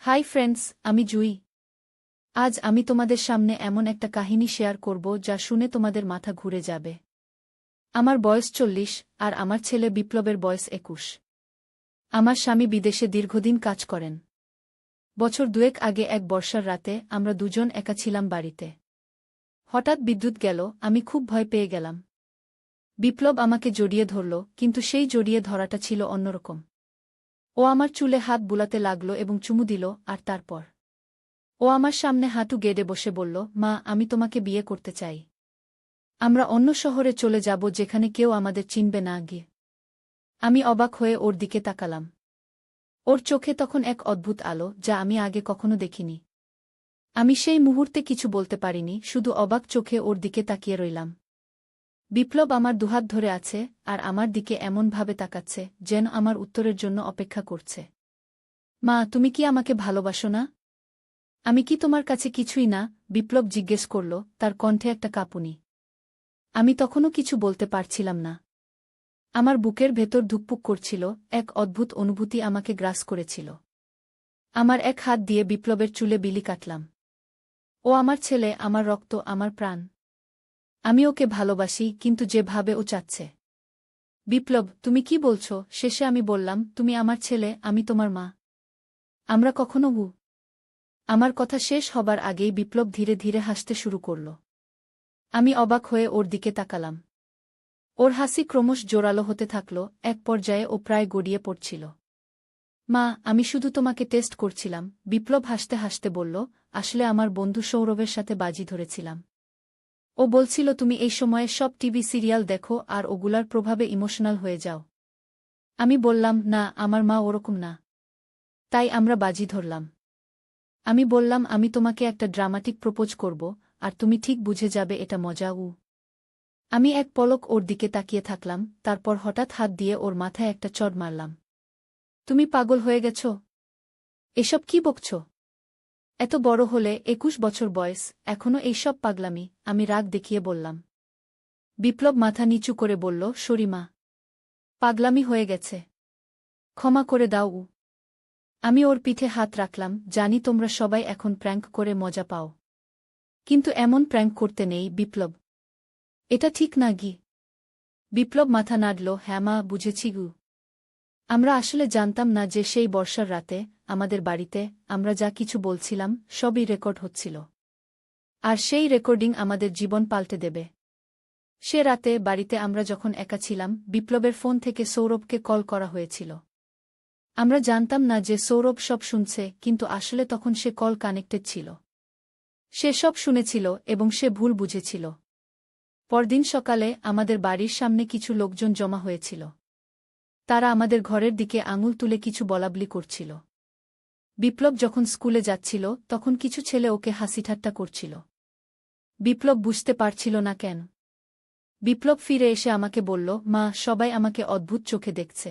Hi friends, আমি জুই। আজ আমি তোমাদের সামনে এমন একটা কাহিনী শেয়ার করব যা শুনে তোমাদের মাথা ঘুরে যাবে। আমার বয়স 40 আর আমার ছেলে বিপ্লবের বয়স 21। আমার স্বামী বিদেশে দীর্ঘদিন কাজ করেন। বছর দুয়েক আগে এক বর্ষার রাতে আমরা দুজন একা ছিলাম বাড়িতে। হঠাৎ বিদ্যুৎ গেল, আমি খুব ভয় পেয়ে গেলাম। বিপ্লব আমাকে জড়িয়ে ধরল, কিন্তু সেই জড়িয়ে ধরাটা ছিল অন্যরকম। ও আমার চুলে হাত বুলাতে লাগল এবং চুমু দিল, আর তারপর ও আমার সামনে হাঁটু গেড়ে বসে বলল, মা, আমি তোমাকে বিয়ে করতে চাই। আমরা অন্য শহরে চলে যাব যেখানে কেউ আমাদের চিনবে না গিয়ে। আমি অবাক হয়ে ওর দিকে তাকালাম। ওর চোখে তখন এক অদ্ভুত আলো যা আমি আগে কখনো দেখিনি। আমি সেই মুহূর্তে কিছু বলতে পারিনি, শুধু অবাক চোখে ওর দিকে তাকিয়ে রইলাম। বিপ্লব আমার দুহাত ধরে আছে আর আমার দিকে এমনভাবে তাকাচ্ছে যেন আমার উত্তরের জন্য অপেক্ষা করছে। মা, তুমি কি আমাকে ভালোবাসো না? আমি কি তোমার কাছে কিছুই না? বিপ্লব জিজ্ঞেস করল, তার কণ্ঠে একটা কাঁপুনি। আমি তখনও কিছু বলতে পারছিলাম না। আমার বুকের ভেতর ধুকপুক করছিল, এক অদ্ভুত অনুভূতি আমাকে গ্রাস করেছিল। আমার এক হাত দিয়ে বিপ্লবের চুলে বিলি কাটলাম। ও আমার ছেলে, আমার রক্ত, আমার প্রাণ। আমি ওকে ভালোবাসি, কিন্তু যেভাবে ও চাচ্ছে। বিপ্লব, তুমি কি বলছো? শেষে আমি বললাম, তুমি আমার ছেলে, আমি তোমার মা। আমরা কখনো আমার কথা শেষ হবার আগেই বিপ্লব ধীরে ধীরে হাসতে শুরু করল। আমি অবাক হয়ে ওর দিকে তাকালাম। ওর হাসি ক্রমশ জোরালো হতে থাকল, এক পর্যায়ে ও প্রায় গড়িয়ে পড়ছিল। মা, আমি শুধু তোমাকে টেস্ট করছিলাম, বিপ্লব হাসতে হাসতে বলল। আসলে আমার বন্ধু সৌরভের সাথে বাজি ধরেছিলাম। ও বলছিল তুমি এই সময়ে সব টিভি সিরিয়াল দেখো আর ওগুলার প্রভাবে ইমোশনাল হয়ে যাও। আমি বললাম, না, আমার মা ওরকম না। তাই আমরা বাজি ধরলাম। আমি বললাম, আমি তোমাকে একটা ড্রামাটিক প্রপোজ করব, আর তুমি ঠিক বুঝে যাবে এটা মজা। আমি এক পলক ওর দিকে তাকিয়ে থাকলাম, তারপর হঠাৎ হাত দিয়ে ওর মাথায় একটা চড় মারলাম। তুমি পাগল হয়ে গেছ? এসব কি বকছ? এত বড় হলে, 21 বছর বয়স, এখনো এইসব পাগলামি? আমি রাগ দেখিয়ে বললাম। বিপ্লব মাথা নিচু করে বলল, সরিমা, পাগলামি হয়ে গেছে। ক্ষমা করে দাও। আমি ওর পিঠে হাত রাখলাম। জানি তোমরা সবাই এখন প্র্যাঙ্ক করে মজা পাও, কিন্তু এমন প্র্যাঙ্ক করতে নেই বিপ্লব। এটা ঠিক না গি। বিপ্লব মাথা নাড়ল। হ্যাঁ মা, বুঝেছি গু। আমরা আসলে জানতাম না যে সেই বর্ষার রাতে আমাদের বাড়িতে আমরা যা কিছু বলছিলাম সবই রেকর্ড হচ্ছিল। আর সেই রেকর্ডিং আমাদের জীবন পাল্টে দেবে। সে রাতে বাড়িতে আমরা যখন একা ছিলাম, বিপ্লবের ফোন থেকে সৌরভকে কল করা হয়েছিল। আমরা জানতাম না যে সৌরভ সব শুনছে, কিন্তু আসলে তখন সে কল কানেক্টেড ছিল। সে সব শুনেছিল এবং সে ভুল বুঝেছিল। পরদিন সকালে আমাদের বাড়ির সামনে কিছু লোকজন জমা হয়েছিল। তারা আমাদের ঘরের দিকে আঙুল তুলে কিছু বলাবলি করছিল। বিপ্লব যখন স্কুলে যাচ্ছিল তখন কিছু ছেলে ওকে হাসিঠাট্টা করছিল। বিপ্লব বুঝতে পারছিল না কেন। বিপ্লব ফিরে এসে আমাকে বলল, মা, সবাই আমাকে অদ্ভুত চোখে দেখছে।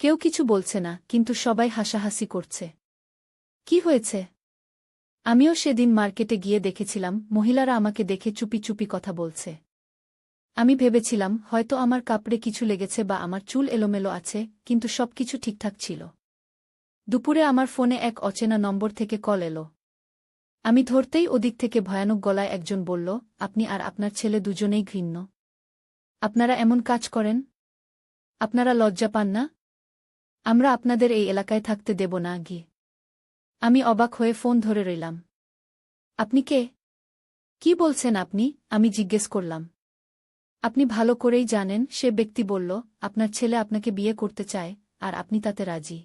কেউ কিছু বলছে না, কিন্তু সবাই হাসাহাসি করছে। কি হয়েছে? আমিও সেদিন মার্কেটে গিয়ে দেখেছিলাম মহিলারা আমাকে দেখে চুপি চুপি কথা বলছে। আমি ভেবেছিলাম হয়তো আমার কাপড়ে কিছু লেগেছে বা আমার চুল এলোমেলো আছে, কিন্তু সবকিছু ঠিকঠাক ছিল। দুপুরে আমার ফোনে এক অচেনা নম্বর থেকে কল এলো। আমি ধরতেই ওদিক থেকে ভয়ানক গলায় একজন বলল, আপনি আর আপনার ছেলে দুজনেই ঘৃণ্য। আপনারা এমন কাজ করেন? আপনারা লজ্জা পান না? আমরা আপনাদের এই এলাকায় থাকতে দেব না গিয়ে। আমি অবাক হয়ে ফোন ধরে রইলাম। আপনি কে? কি বলছেন আপনি? আমি জিজ্ঞেস করলাম। আপনি ভালো করেই জানেন, সে ব্যক্তি বলল, আপনার ছেলে আপনাকে বিয়ে করতে চায়, আর আপনি তাতে রাজি।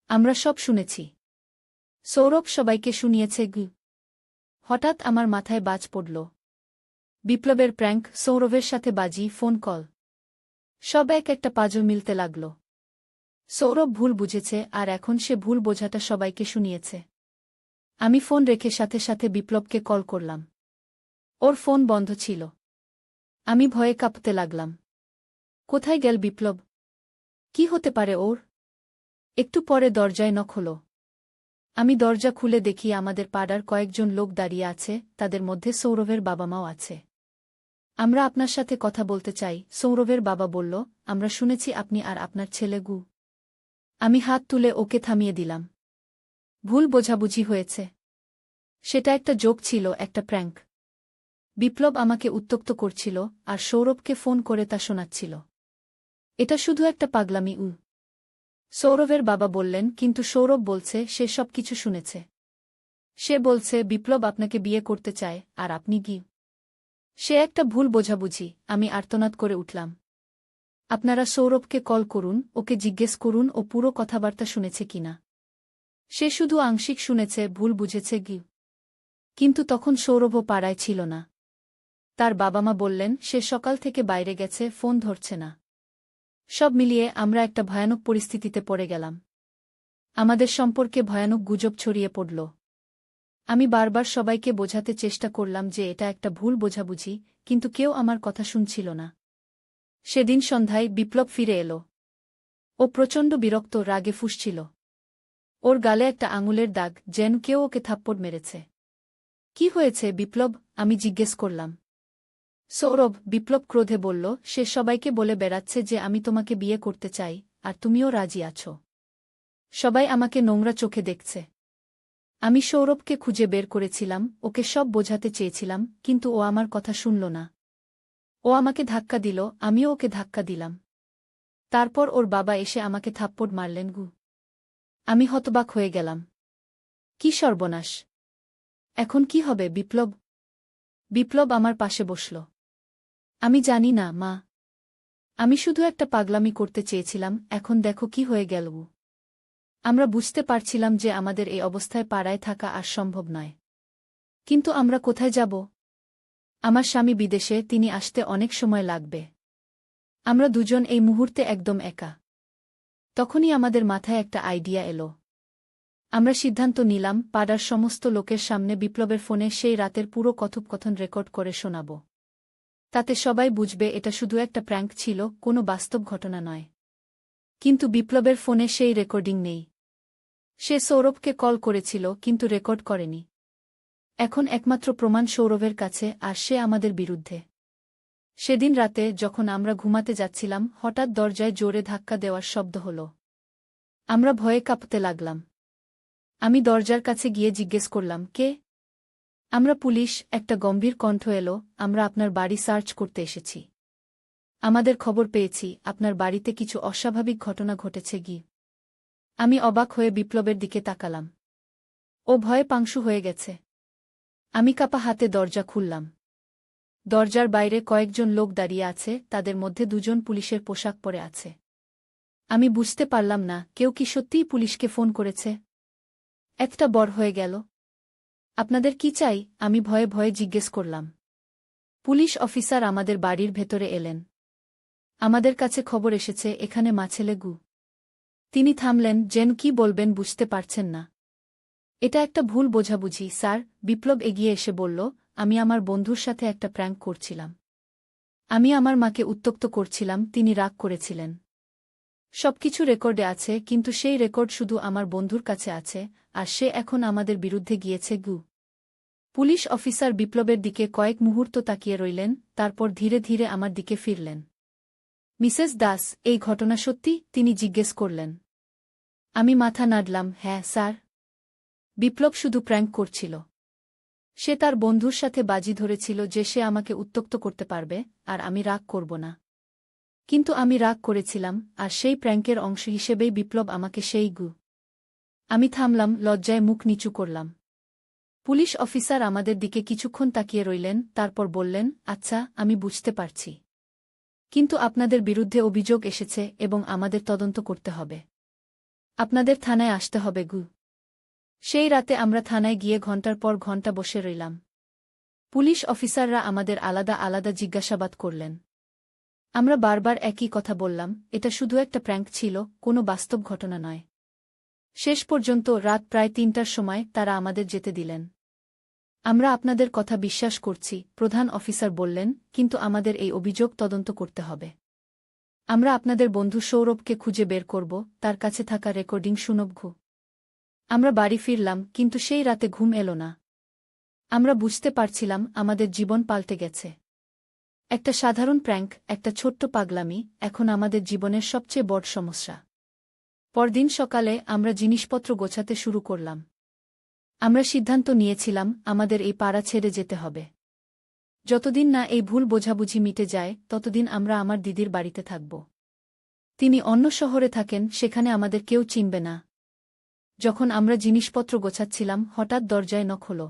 আমরা সব শুনেছি। সৌরভ সবাইকে শুনিয়েছে গু। হঠাৎ আমার মাথায় বাজ পড়ল। বিপ্লবের প্র্যাঙ্ক, সৌরভের সাথে বাজি, ফোন কল, সব এক একটা পাজল মিলতে লাগল। সৌরভ ভুল বুঝেছে আর এখন সে ভুল বোঝাটা সবাইকে শুনিয়েছে। আমি ফোন রেখে সাথে সাথে বিপ্লবকে কল করলাম। ওর ফোন বন্ধ ছিল। আমি ভয়ে কাঁপতে লাগলাম। কোথায় গেল বিপ্লব? কি হতে পারে ওর? একটু পরে দরজায় নক হলো। আমি দরজা খুলে দেখি আমাদের পাড়ার কয়েকজন লোক দাঁড়িয়ে আছে, তাদের মধ্যে সৌরভের বাবা মাও আছে। আমরা আপনার সাথে কথা বলতে চাই, সৌরভের বাবা বলল। আমরা শুনেছি আপনি আর আপনার ছেলে গু। আমি হাত তুলে ওকে থামিয়ে দিলাম। ভুল বোঝাবুঝি হয়েছে। সেটা একটা জোক ছিল, একটা প্র্যাঙ্ক। বিপ্লব আমাকে উত্ত্যক্ত করছিল আর সৌরভকে ফোন করে তা শোনাচ্ছিল। এটা শুধু একটা পাগলামি। সৌরভের বাবা বললেন, কিন্তু সৌরভ বলছে সে সব কিছু শুনেছে। সে বলছে বিপ্লব আপনাকে বিয়ে করতে চায় আর আপনি কি। সে একটা ভুল বোঝাবুঝি। আমি আর্তনাদ করে উঠলাম। আপনারা সৌরভকে কল করুন, ওকে জিজ্ঞেস করুন ও পুরো কথাবার্তা শুনেছে কিনা। সে শুধু আংশিক শুনেছে, ভুল বুঝেছে কি। কিন্তু তখন সৌরভও পাড়ায় ছিল না। তার বাবা মা বললেন সে সকাল থেকে বাইরে গেছে, ফোন ধরছে না। সব মিলিয়ে আমরা একটা ভয়ানক পরিস্থিতিতে পড়ে গেলাম। আমাদের সম্পর্কে ভয়ানক গুজব ছড়িয়ে পড়ল। আমি বারবার সবাইকে বোঝাতে চেষ্টা করলাম যে এটা একটা ভুল বোঝাবুঝি, কিন্তু কেউ আমার কথা শুনছিল না। সেদিন সন্ধ্যায় বিপ্লব ফিরে এলো। ও প্রচণ্ড বিরক্ত, রাগে ফুঁসছিল। ওর গালে একটা আঙুলের দাগ, যেন কেউ ওকে থাপ্পড় মেরেছে। কি হয়েছে বিপ্লব, আমি জিজ্ঞেস করলাম। সৌরভ, বিপ্লব ক্রোধে বলল, সে সবাইকে বলে বেড়াচ্ছে যে আমি তোমাকে বিয়ে করতে চাই, আর তুমিও রাজি আছো। সবাই আমাকে নোংরা চোখে দেখছে। আমি সৌরভকে খুঁজে বের করেছিলাম, ওকে সব বোঝাতে চেয়েছিলাম, কিন্তু ও আমার কথা শুনল না। ও আমাকে ধাক্কা দিল, আমিও ওকে ধাক্কা দিলাম। তারপর ওর বাবা এসে আমাকে থাপ্পড় মারলেন। আমি হতবাক হয়ে গেলাম। কি সর্বনাশ! এখন কি হবে বিপ্লব? বিপ্লব আমার পাশে বসল। আমি জানি না মা। আমি শুধু একটা পাগলামি করতে চেয়েছিলাম, এখন দেখো কি হয়ে গেল। আমরা বুঝতে পারছিলাম যে আমাদের এই অবস্থায় পাড়ায় থাকা আর সম্ভব নয়। কিন্তু আমরা কোথায় যাব? আমার স্বামী বিদেশে, তিনি আসতে অনেক সময় লাগবে। আমরা দুজন এই মুহূর্তে একদম একা। তখনই আমাদের মাথায় একটা আইডিয়া এলো। আমরা সিদ্ধান্ত নিলাম পাড়ার সমস্ত লোকের সামনে বিপ্লবের ফোনে সেই রাতের পুরো কথোপকথন রেকর্ড করে শোনাব। তাতে সবাই বুঝবে এটা শুধু একটা প্র্যাঙ্ক ছিল, কোনো বাস্তব ঘটনা নয়। কিন্তু বিপ্লবের ফোনে সেই রেকর্ডিং নেই। সে সৌরভকে কল করেছিল, কিন্তু রেকর্ড করেনি। এখন একমাত্র প্রমাণ সৌরভের কাছে, আর সে আমাদের বিরুদ্ধে। সেদিন রাতে যখন আমরা ঘুমাতে যাচ্ছিলাম, হঠাৎ দরজায় জোরে ধাক্কা দেওয়ার শব্দ হল। আমরা ভয়ে কাঁপতে লাগলাম। আমি দরজার কাছে গিয়ে জিজ্ঞেস করলাম, কে? আমরা পুলিশ, একটা গম্ভীর কণ্ঠ এলো। আমরা আপনার বাড়ি সার্চ করতে এসেছি। আমাদের খবর পেয়েছি আপনার বাড়িতে কিছু অস্বাভাবিক ঘটনা ঘটেছে। আমি অবাক হয়ে বিপ্লবের দিকে তাকালাম। ও ভয়ে পাংশু হয়ে গেছে। আমি কাঁপা হাতে দরজা খুললাম। দরজার বাইরে কয়েকজন লোক দাঁড়িয়ে আছে, তাদের মধ্যে দুজন পুলিশের পোশাক পরে আছে। আমি বুঝতে পারলাম না, কেউ কি সত্যিই পুলিশকে ফোন করেছে? একটা বড় হয়ে গেল। আপনাদের কি চাই? আমি ভয়ে ভয়ে জিজ্ঞেস করলাম। পুলিশ অফিসার আমাদের বাড়ির ভেতরে এলেন। আমাদের কাছে খবর এসেছে এখানে মাছেলে। তিনি থামলেন, যেন কি বলবেন বুঝতে পারছেন না। এটা একটা ভুল বোঝাবুঝি স্যার। বিপ্লব এগিয়ে এসে বলল, আমি আমার বন্ধুর সাথে একটা প্র্যাঙ্ক করছিলাম। আমি আমার মাকে উত্ত্যক্ত করছিলাম, তিনি রাগ করেছিলেন। সবকিছু রেকর্ডে আছে, কিন্তু সেই রেকর্ড শুধু আমার বন্ধুর কাছে আছে, আর সে এখন আমাদের বিরুদ্ধে গিয়েছে। পুলিশ অফিসার বিপ্লবের দিকে কয়েক মুহূর্ত তাকিয়ে রইলেন, তারপর ধীরে ধীরে আমার দিকে ফিরলেন। মিসেস দাস, এই ঘটনা সত্যি? তিনি জিজ্ঞেস করলেন। আমি মাথা নাড়লাম, হ্যাঁ স্যার। বিপ্লব শুধু প্র্যাঙ্ক করছিল। সে তার বন্ধুর সাথে বাজি ধরেছিল যে সে আমাকে উত্ত্যক্ত করতে পারবে, আর আমি রাগ করব না। কিন্তু আমি রাগ করেছিলাম, আর সেই প্র্যাঙ্কের অংশ হিসেবেই বিপ্লব আমাকে সেই আমি থামলাম, লজ্জায় মুখ নিচু করলাম। পুলিশ অফিসার আমাদের দিকে কিছুক্ষণ তাকিয়ে রইলেন, তারপর বললেন, আচ্ছা, আমি বুঝতে পারছি। কিন্তু আপনাদের বিরুদ্ধে অভিযোগ এসেছে এবং আমাদের তদন্ত করতে হবে। আপনাদের থানায় আসতে হবে। সেই রাতে আমরা থানায় গিয়ে ঘণ্টার পর ঘণ্টা বসে রইলাম। পুলিশ অফিসাররা আমাদের আলাদা আলাদা জিজ্ঞাসাবাদ করলেন। আমরা বারবার একই কথা বললাম, এটা শুধু একটা প্র্যাঙ্ক ছিল, কোনো বাস্তব ঘটনা নয়। শেষ পর্যন্ত রাত প্রায় ৩টার সময় তারা আমাদের যেতে দিলেন। আমরা আপনাদের কথা বিশ্বাস করছি, প্রধান অফিসার বললেন, কিন্তু আমাদের এই অভিযোগ তদন্ত করতে হবে। আমরা আপনাদের বন্ধু সৌরভকে খুঁজে বের করব, তার কাছে থাকা রেকর্ডিং শুনব। আমরা বাড়ি ফিরলাম, কিন্তু সেই রাতে ঘুম এলো না। আমরা বুঝতে পারছিলাম আমাদের জীবন পাল্টে গেছে। একটা সাধারণ প্র্যাঙ্ক, একটা ছোট্ট পাগলামি, এখন আমাদের জীবনের সবচেয়ে বড় সমস্যা। পরদিন সকালে আমরা জিনিসপত্র গোছাতে শুরু করলাম। আমরা সিদ্ধান্ত নিয়েছিলাম আমাদের এই পাড়া ছেড়ে যেতে হবে। যতদিন না এই ভুল বোঝাবুঝি মিটে যায় ততদিন আমরা আমার দিদির বাড়িতে থাকব। তিনি অন্য শহরে থাকেন, সেখানে আমাদের কেউ চিনবে না। যখন আমরা জিনিসপত্র গোছাচ্ছিলাম হঠাৎ দরজায় নক হলো।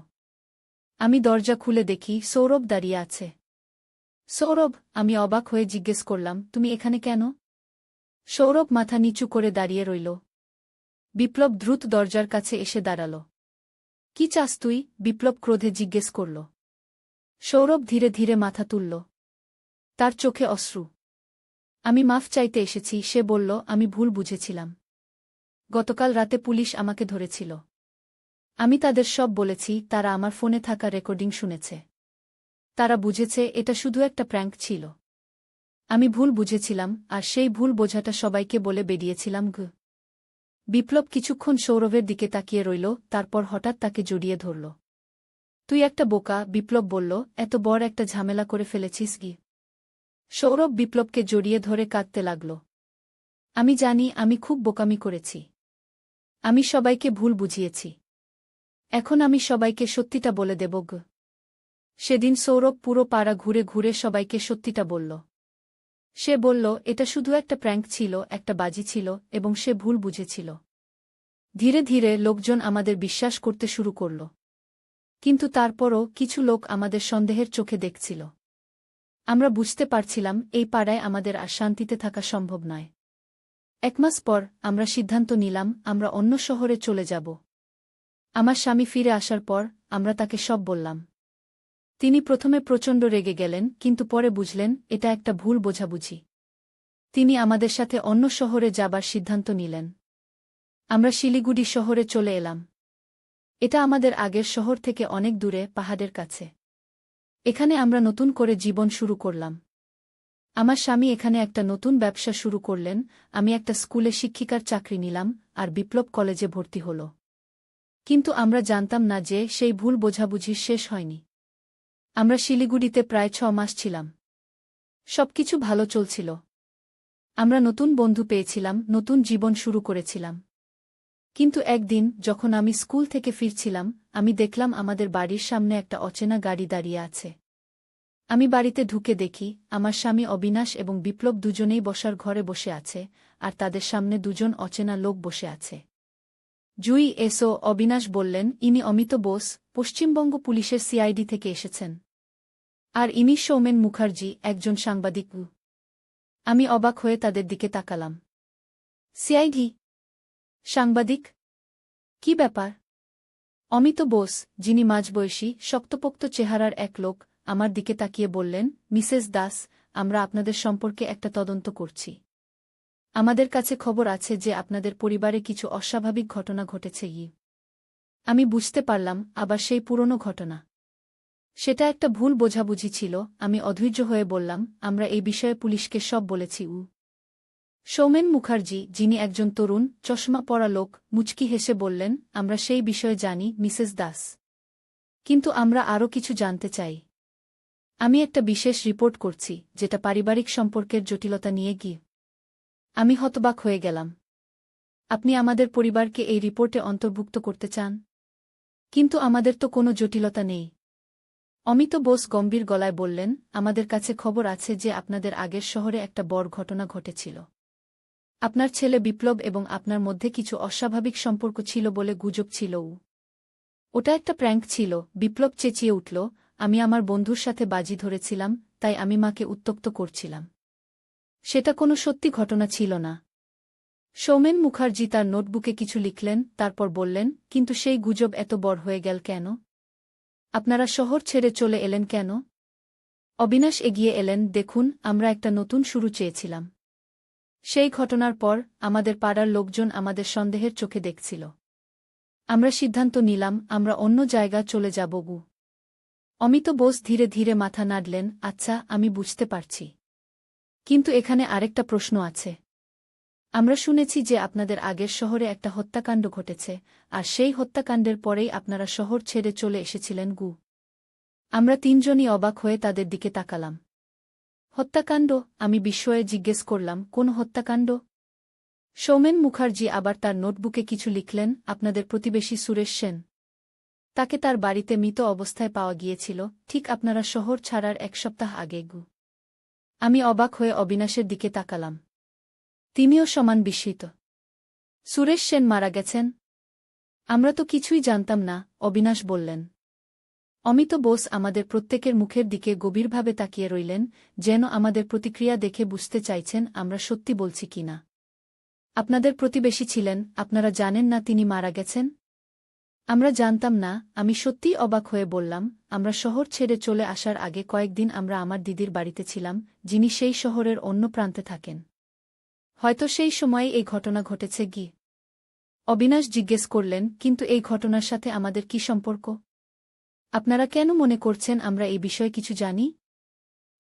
আমি দরজা খুলে দেখি সৌরভ দাঁড়িয়ে আছে। সৌরভ, আমি অবাক হয়ে জিজ্ঞেস করলাম, তুমি এখানে কেন? সৌরভ মাথা নিচু করে দাঁড়িয়ে রইল। বিপ্লব দ্রুত দরজার কাছে এসে দাঁড়াল। কি চাস তুই? বিপ্লব ক্রোধে জিজ্ঞেস করল। সৌরভ ধীরে ধীরে মাথা তুলল। তার চোখে অশ্রু। আমি মাফ চাইতে এসেছি, সে বলল। আমি ভুল বুঝেছিলাম। গতকাল রাতে পুলিশ আমাকে ধরেছিল। আমি তাদের সব বলেছি, তারা আমার ফোনে থাকা রেকর্ডিং শুনেছে। তারা বুঝেছে এটা শুধু একটা প্র্যাঙ্ক ছিল। আমি ভুল বুঝেছিলাম, আর সেই ভুল বোঝাটা সবাইকে বলে বেরিয়েছিলাম। বিপ্লব কিছুক্ষণ সৌরভের দিকে তাকিয়ে রইল, তারপর হঠাৎ তাকে জড়িয়ে ধরল। তুই একটা বোকা, বিপ্লব বলল। এত বড় একটা ঝামেলা করে ফেলেছিস কি? সৌরভ বিপ্লবকে জড়িয়ে ধরে কাঁদতে লাগল। আমি জানি আমি খুব বোকামি করেছি। আমি সবাইকে ভুল বুঝিয়েছি। এখন আমি সবাইকে সত্যিটা বলে দেব। সেদিন সৌরভ পুরো পাড়া ঘুরে ঘুরে সবাইকে সত্যিটা বলল। সে বলল এটা শুধু একটা প্র্যাঙ্ক ছিল, একটা বাজি ছিল, এবং সে ভুল বুঝেছিল। ধীরে ধীরে লোকজন আমাদের বিশ্বাস করতে শুরু করল। কিন্তু তারপরও কিছু লোক আমাদের সন্দেহের চোখে দেখছিল। আমরা বুঝতে পারছিলাম এই পাড়ায় আমাদের আর শান্তিতে থাকা সম্ভব নয়। 1 মাস পর আমরা সিদ্ধান্ত নিলাম আমরা অন্য শহরে চলে যাব। আমার স্বামী ফিরে আসার পর আমরা তাকে সব বললাম। তিনি প্রথমে প্রচণ্ড রেগে গেলেন, কিন্তু পরে বুঝলেন এটা একটা ভুল বোঝাবুঝি। তিনি আমাদের সাথে অন্য শহরে যাবার সিদ্ধান্ত নিলেন। আমরা শিলিগুড়ি শহরে চলে এলাম। এটা আমাদের আগের শহর থেকে অনেক দূরে, পাহাড়ের কাছে। এখানে আমরা নতুন করে জীবন শুরু করলাম। আমার স্বামী এখানে একটা নতুন ব্যবসা শুরু করলেন, আমি একটা স্কুলে শিক্ষিকার চাকরি নিলাম, আর বিপ্লব কলেজে ভর্তি হল। কিন্তু আমরা জানতাম না যে সেই ভুল বোঝাবুঝি শেষ হয়নি। আমরা শিলিগুড়িতে প্রায় 6 মাস ছিলাম। সবকিছু ভালো চলছিল। আমরা নতুন বন্ধু পেয়েছিলাম, নতুন জীবন শুরু করেছিলাম। কিন্তু একদিন যখন আমি স্কুল থেকে ফিরছিলাম, আমি দেখলাম আমাদের বাড়ির সামনে একটা অচেনা গাড়ি দাঁড়িয়ে আছে। আমি বাড়িতে ঢুকে দেখি আমার স্বামী অবিনাশ এবং বিপ্লব দুজনেই বসার ঘরে বসে আছে, আর তাদের সামনে দুজন অচেনা লোক বসে আছে। জুই, এসো, অবিনাশ বললেন। ইনি অমিত বোস, পশ্চিমবঙ্গ পুলিশের সিআইডি থেকে এসেছেন। আর ইনি সৌমেন মুখার্জি, একজন সাংবাদিক। আমি অবাক হয়ে তাদের দিকে তাকালাম। সিআইডি? সাংবাদিক? কি ব্যাপার? অমিত বোস, যিনি মাঝবয়সী শক্তপোক্ত চেহারার এক লোক, আমার দিকে তাকিয়ে বললেন, মিসেস দাস, আমরা আপনাদের সম্পর্কে একটা তদন্ত করছি। আমাদের কাছে খবর আছে যে আপনাদের পরিবারে কিছু অস্বাভাবিক ঘটনা ঘটেছে। আমি বুঝতে পারলাম আবার সেই পুরনো ঘটনা। সেটা একটা ভুল বোঝাবুঝি ছিল। আমি অধৈর্য হয়ে বললাম, আমরা এই বিষয়ে পুলিশকে সব বলেছি। সৌমেন মুখার্জি, যিনি একজন তরুণ চশমা পরা লোক, মুচকি হেসে বললেন, আমরা সেই বিষয়ে জানি মিসেস দাস। কিন্তু আমরা আরও কিছু জানতে চাই। আমি একটা বিশেষ রিপোর্ট করছি, যেটা পারিবারিক সম্পর্কের জটিলতা নিয়ে গিয়ে। আমি হতবাক হয়ে গেলাম। আপনি আমাদের পরিবারকে এই রিপোর্টে অন্তর্ভুক্ত করতে চান? কিন্তু আমাদের তো কোনো জটিলতা নেই। অমিত বোস গম্ভীর গলায় বললেন, আমাদের কাছে খবর আছে যে আপনাদের আগের শহরে একটা বড় ঘটনা ঘটেছিল। আপনার ছেলে বিপ্লব এবং আপনার মধ্যে কিছু অস্বাভাবিক সম্পর্ক ছিল বলে গুজব ছিল। ওটা একটা প্র্যাঙ্ক ছিল। বিপ্লব চেঁচিয়ে উঠল, আমি আমার বন্ধুর সাথে বাজি ধরেছিলাম, তাই আমি মাকে উত্ত্যক্ত করছিলাম। সেটা কোনো সত্যি ঘটনা ছিল না। সৌমেন মুখার্জি তার নোটবুকে কিছু লিখলেন, তারপর বললেন, কিন্তু সেই গুজব এত বড় হয়ে গেল কেন? আপনারা শহর ছেড়ে চলে এলেন কেন? অবিনাশ এগিয়ে এলেন, দেখুন, আমরা একটা নতুন শুরু চেয়েছিলাম। সেই ঘটনার পর আমাদের পাড়ার লোকজন আমাদের সন্দেহের চোখে দেখছিল। আমরা সিদ্ধান্ত নিলাম আমরা অন্য জায়গা চলে যাব। অমিত বোস ধীরে ধীরে মাথা নাড়লেন, আচ্ছা, আমি বুঝতে পারছি। কিন্তু এখানে আরেকটা প্রশ্ন আছে। আমরা শুনেছি যে আপনাদের আগের শহরে একটা হত্যাকাণ্ড ঘটেছে, আর সেই হত্যাকাণ্ডের পরেই আপনারা শহর ছেড়ে চলে এসেছিলেন। আমরা তিনজনই অবাক হয়ে তাদের দিকে তাকালাম। হত্যাকাণ্ড? আমি বিস্ময়ে জিজ্ঞেস করলাম, কোন হত্যাকাণ্ড? সৌমেন মুখার্জি আবার তার নোটবুকে কিছু লিখলেন। আপনাদের প্রতিবেশী সুরেশ সেন, তাকে তার বাড়িতে মৃত অবস্থায় পাওয়া গিয়েছিল, ঠিক আপনারা শহর ছাড়ার 1 সপ্তাহ আগে। আমি অবাক হয়ে অবিনাশের দিকে তাকালাম। তিনিও সমান বিস্মিত। সুরেশ সেন মারা গেছেন? আমরা তো কিছুই জানতাম না, অবিনাশ বললেন। অমিত বোস আমাদের প্রত্যেকের মুখের দিকে গভীরভাবে তাকিয়ে রইলেন, যেন আমাদের প্রতিক্রিয়া দেখে বুঝতে চাইছেন আমরা সত্যি বলছি কিনা। আপনাদের প্রতিবেশী ছিলেন, আপনারা জানেন না তিনি মারা গেছেন? আমরা জানতাম না। আমি সত্যিই অবাক হয়ে বললাম। আমরা শহর ছেড়ে চলে আসার আগে কয়েকদিন আমরা আমার দিদির বাড়িতে ছিলাম, যিনি সেই শহরের অন্য প্রান্তে থাকেন। হয়তো সেই সময়ে এই ঘটনা ঘটেছে। অবিনাশ জিজ্ঞেস করলেন, কিন্তু এই ঘটনার সাথে আমাদের কি সম্পর্ক? আপনারা কেন মনে করছেন আমরা এই বিষয়ে কিছু জানি?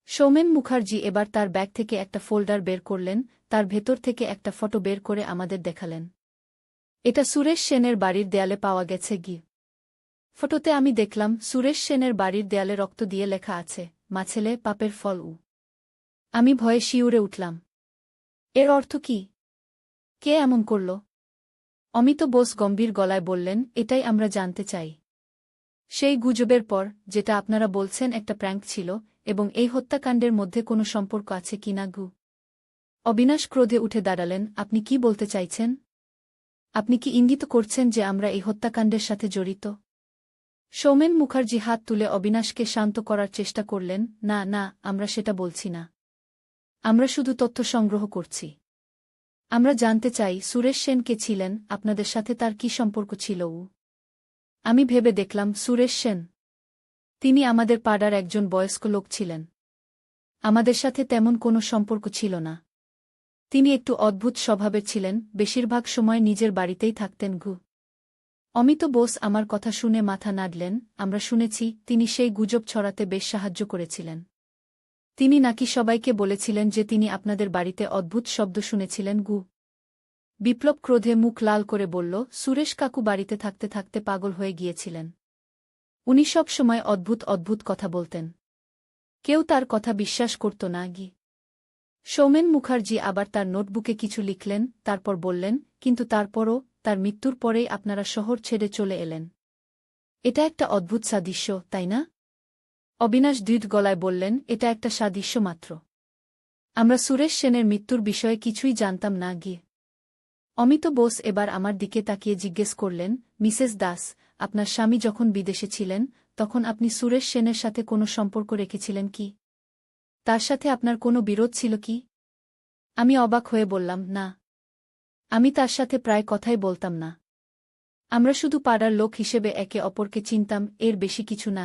সৌমেন মুখার্জি এবার তার ব্যাগ থেকে একটা ফোল্ডার বের করলেন, তার ভেতর থেকে একটা ফটো বের করে আমাদের দেখালেন। এটা সুরেশ সেনের বাড়ির দেয়ালে পাওয়া গেছে। ফটোতে আমি দেখলাম সুরেশ সেনের বাড়ির দেয়ালে রক্ত দিয়ে লেখা আছে, মা ছেলে পাপের ফল। আমি ভয়ে শিউরে উঠলাম। এর অর্থ কি? কে এমন করল? অমিত বোস গম্ভীর গলায় বললেন, এটাই আমরা জানতে চাই। সেই গুজবের পর, যেটা আপনারা বলছেন একটা প্র্যাঙ্ক ছিল, এবং এই হত্যাকাণ্ডের মধ্যে কোনো সম্পর্ক আছে কিনা। অবিনাশ ক্রোধে উঠে দাঁড়ালেন। আপনি কি বলতে চাইছেন? আপনি কি ইঙ্গিত করছেন যে আমরা এই হত্যাকাণ্ডের সাথে জড়িত? সৌমেন মুখার্জি হাত তুলে অবিনাশকে শান্ত করার চেষ্টা করলেন। না না, আমরা সেটা বলছি না। আমরা শুধু তথ্য সংগ্রহ করছি। আমরা জানতে চাই সুরেশ সেন কে ছিলেন, আপনাদের সাথে তার কি সম্পর্ক ছিল। আমি ভেবে দেখলাম, সুরেশ সেন, তিনি আমাদের পাড়ার একজন বয়স্ক লোক ছিলেন। আমাদের সাথে তেমন কোনো সম্পর্ক ছিল না। তিনি একটু অদ্ভুত স্বভাবের ছিলেন, বেশিরভাগ সময় নিজের বাড়িতেই থাকতেন। অমিত বোস আমার কথা শুনে মাথা নাড়লেন। আমরা শুনেছি তিনি সেই গুজব ছড়াতে বেশ সাহায্য করেছিলেন। তিনি নাকি সবাইকে বলেছিলেন যে তিনি আপনাদের বাড়িতে অদ্ভুত শব্দ শুনেছিলেন। বিপ্লব ক্রোধে মুখ লাল করে বলল, সুরেশ কাকু বাড়িতে থাকতে থাকতে পাগল হয়ে গিয়েছিলেন। উনি সব সময় অদ্ভুত অদ্ভুত কথা বলতেন। কেউ তার কথা বিশ্বাস করত না। সৌমেন মুখার্জি আবার তার নোটবুকে কিছু লিখলেন, তারপর বললেন, কিন্তু তারপরও, তার মৃত্যুর পরেই আপনারা শহর ছেড়ে চলে এলেন। এটা একটা অদ্ভুত সাদৃশ্য, তাই না? অবিনাশ দৃঢ় গলায় বললেন, এটা একটা সাদৃশ্য মাত্র। আমরা সুরেশ সেনের মৃত্যুর বিষয়ে কিছুই জানতাম না। অমিত বোস এবার আমার দিকে তাকিয়ে জিজ্ঞেস করলেন, মিসেস দাস, আপনার স্বামী যখন বিদেশে ছিলেন, তখন আপনি সুরেশ সেনের সাথে কোনো সম্পর্ক রেখেছিলেন কি? তার সাথে আপনার কোনো বিরোধ ছিল কি? আমি অবাক হয়ে বললাম, না। আমি তার সাথে প্রায় কথাই বলতাম না। আমরা শুধু পাড়ার লোক হিসেবে একে অপরকে চিনতাম, এর বেশি কিছু না।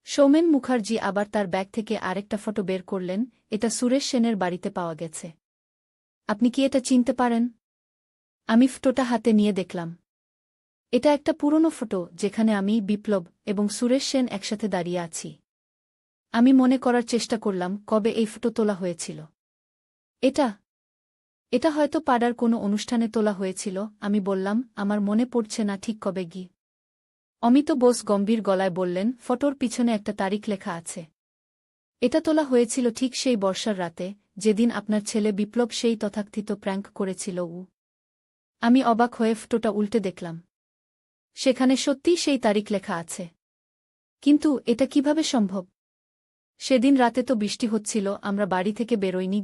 সৌমেন মুখার্জি আবার তার ব্যাগ থেকে আরেকটা ফটো বের করলেন। এটা সুরেশ সেনের বাড়িতে পাওয়া গেছে। আপনি কি এটা চিনতে পারেন? আমি ফটোটা হাতে নিয়ে দেখলাম। এটা একটা পুরনো ফটো, যেখানে আমি, বিপ্লব এবং সুরেশ সেন একসাথে দাঁড়িয়ে আছি। আমি মনে করার চেষ্টা করলাম কবে এই ফটো তোলা হয়েছিল। এটা এটা হয়তো পাড়ার কোনো অনুষ্ঠানে তোলা হয়েছিল। আমি বললাম, আমার মনে পড়ছে না ঠিক কবে। অমিত বোস গম্ভীর গলায় বললেন, ফটোর পিছনে একটা তারিখ লেখা আছে। এটা তোলা হয়েছিল ঠিক সেই বর্ষার রাতে, যেদিন আপনার ছেলে বিপ্লব সেই তথাকথিত প্র্যাঙ্ক করেছিল। আমি অবাক হয়ে ফটোটা উল্টে দেখলাম। সেখানে সত্যিই সেই তারিখ লেখা আছে। কিন্তু এটা কিভাবে সম্ভব? সেদিন রাতে তো বৃষ্টি হচ্ছিল, আমরা বাড়ি থেকে বেরোইনি।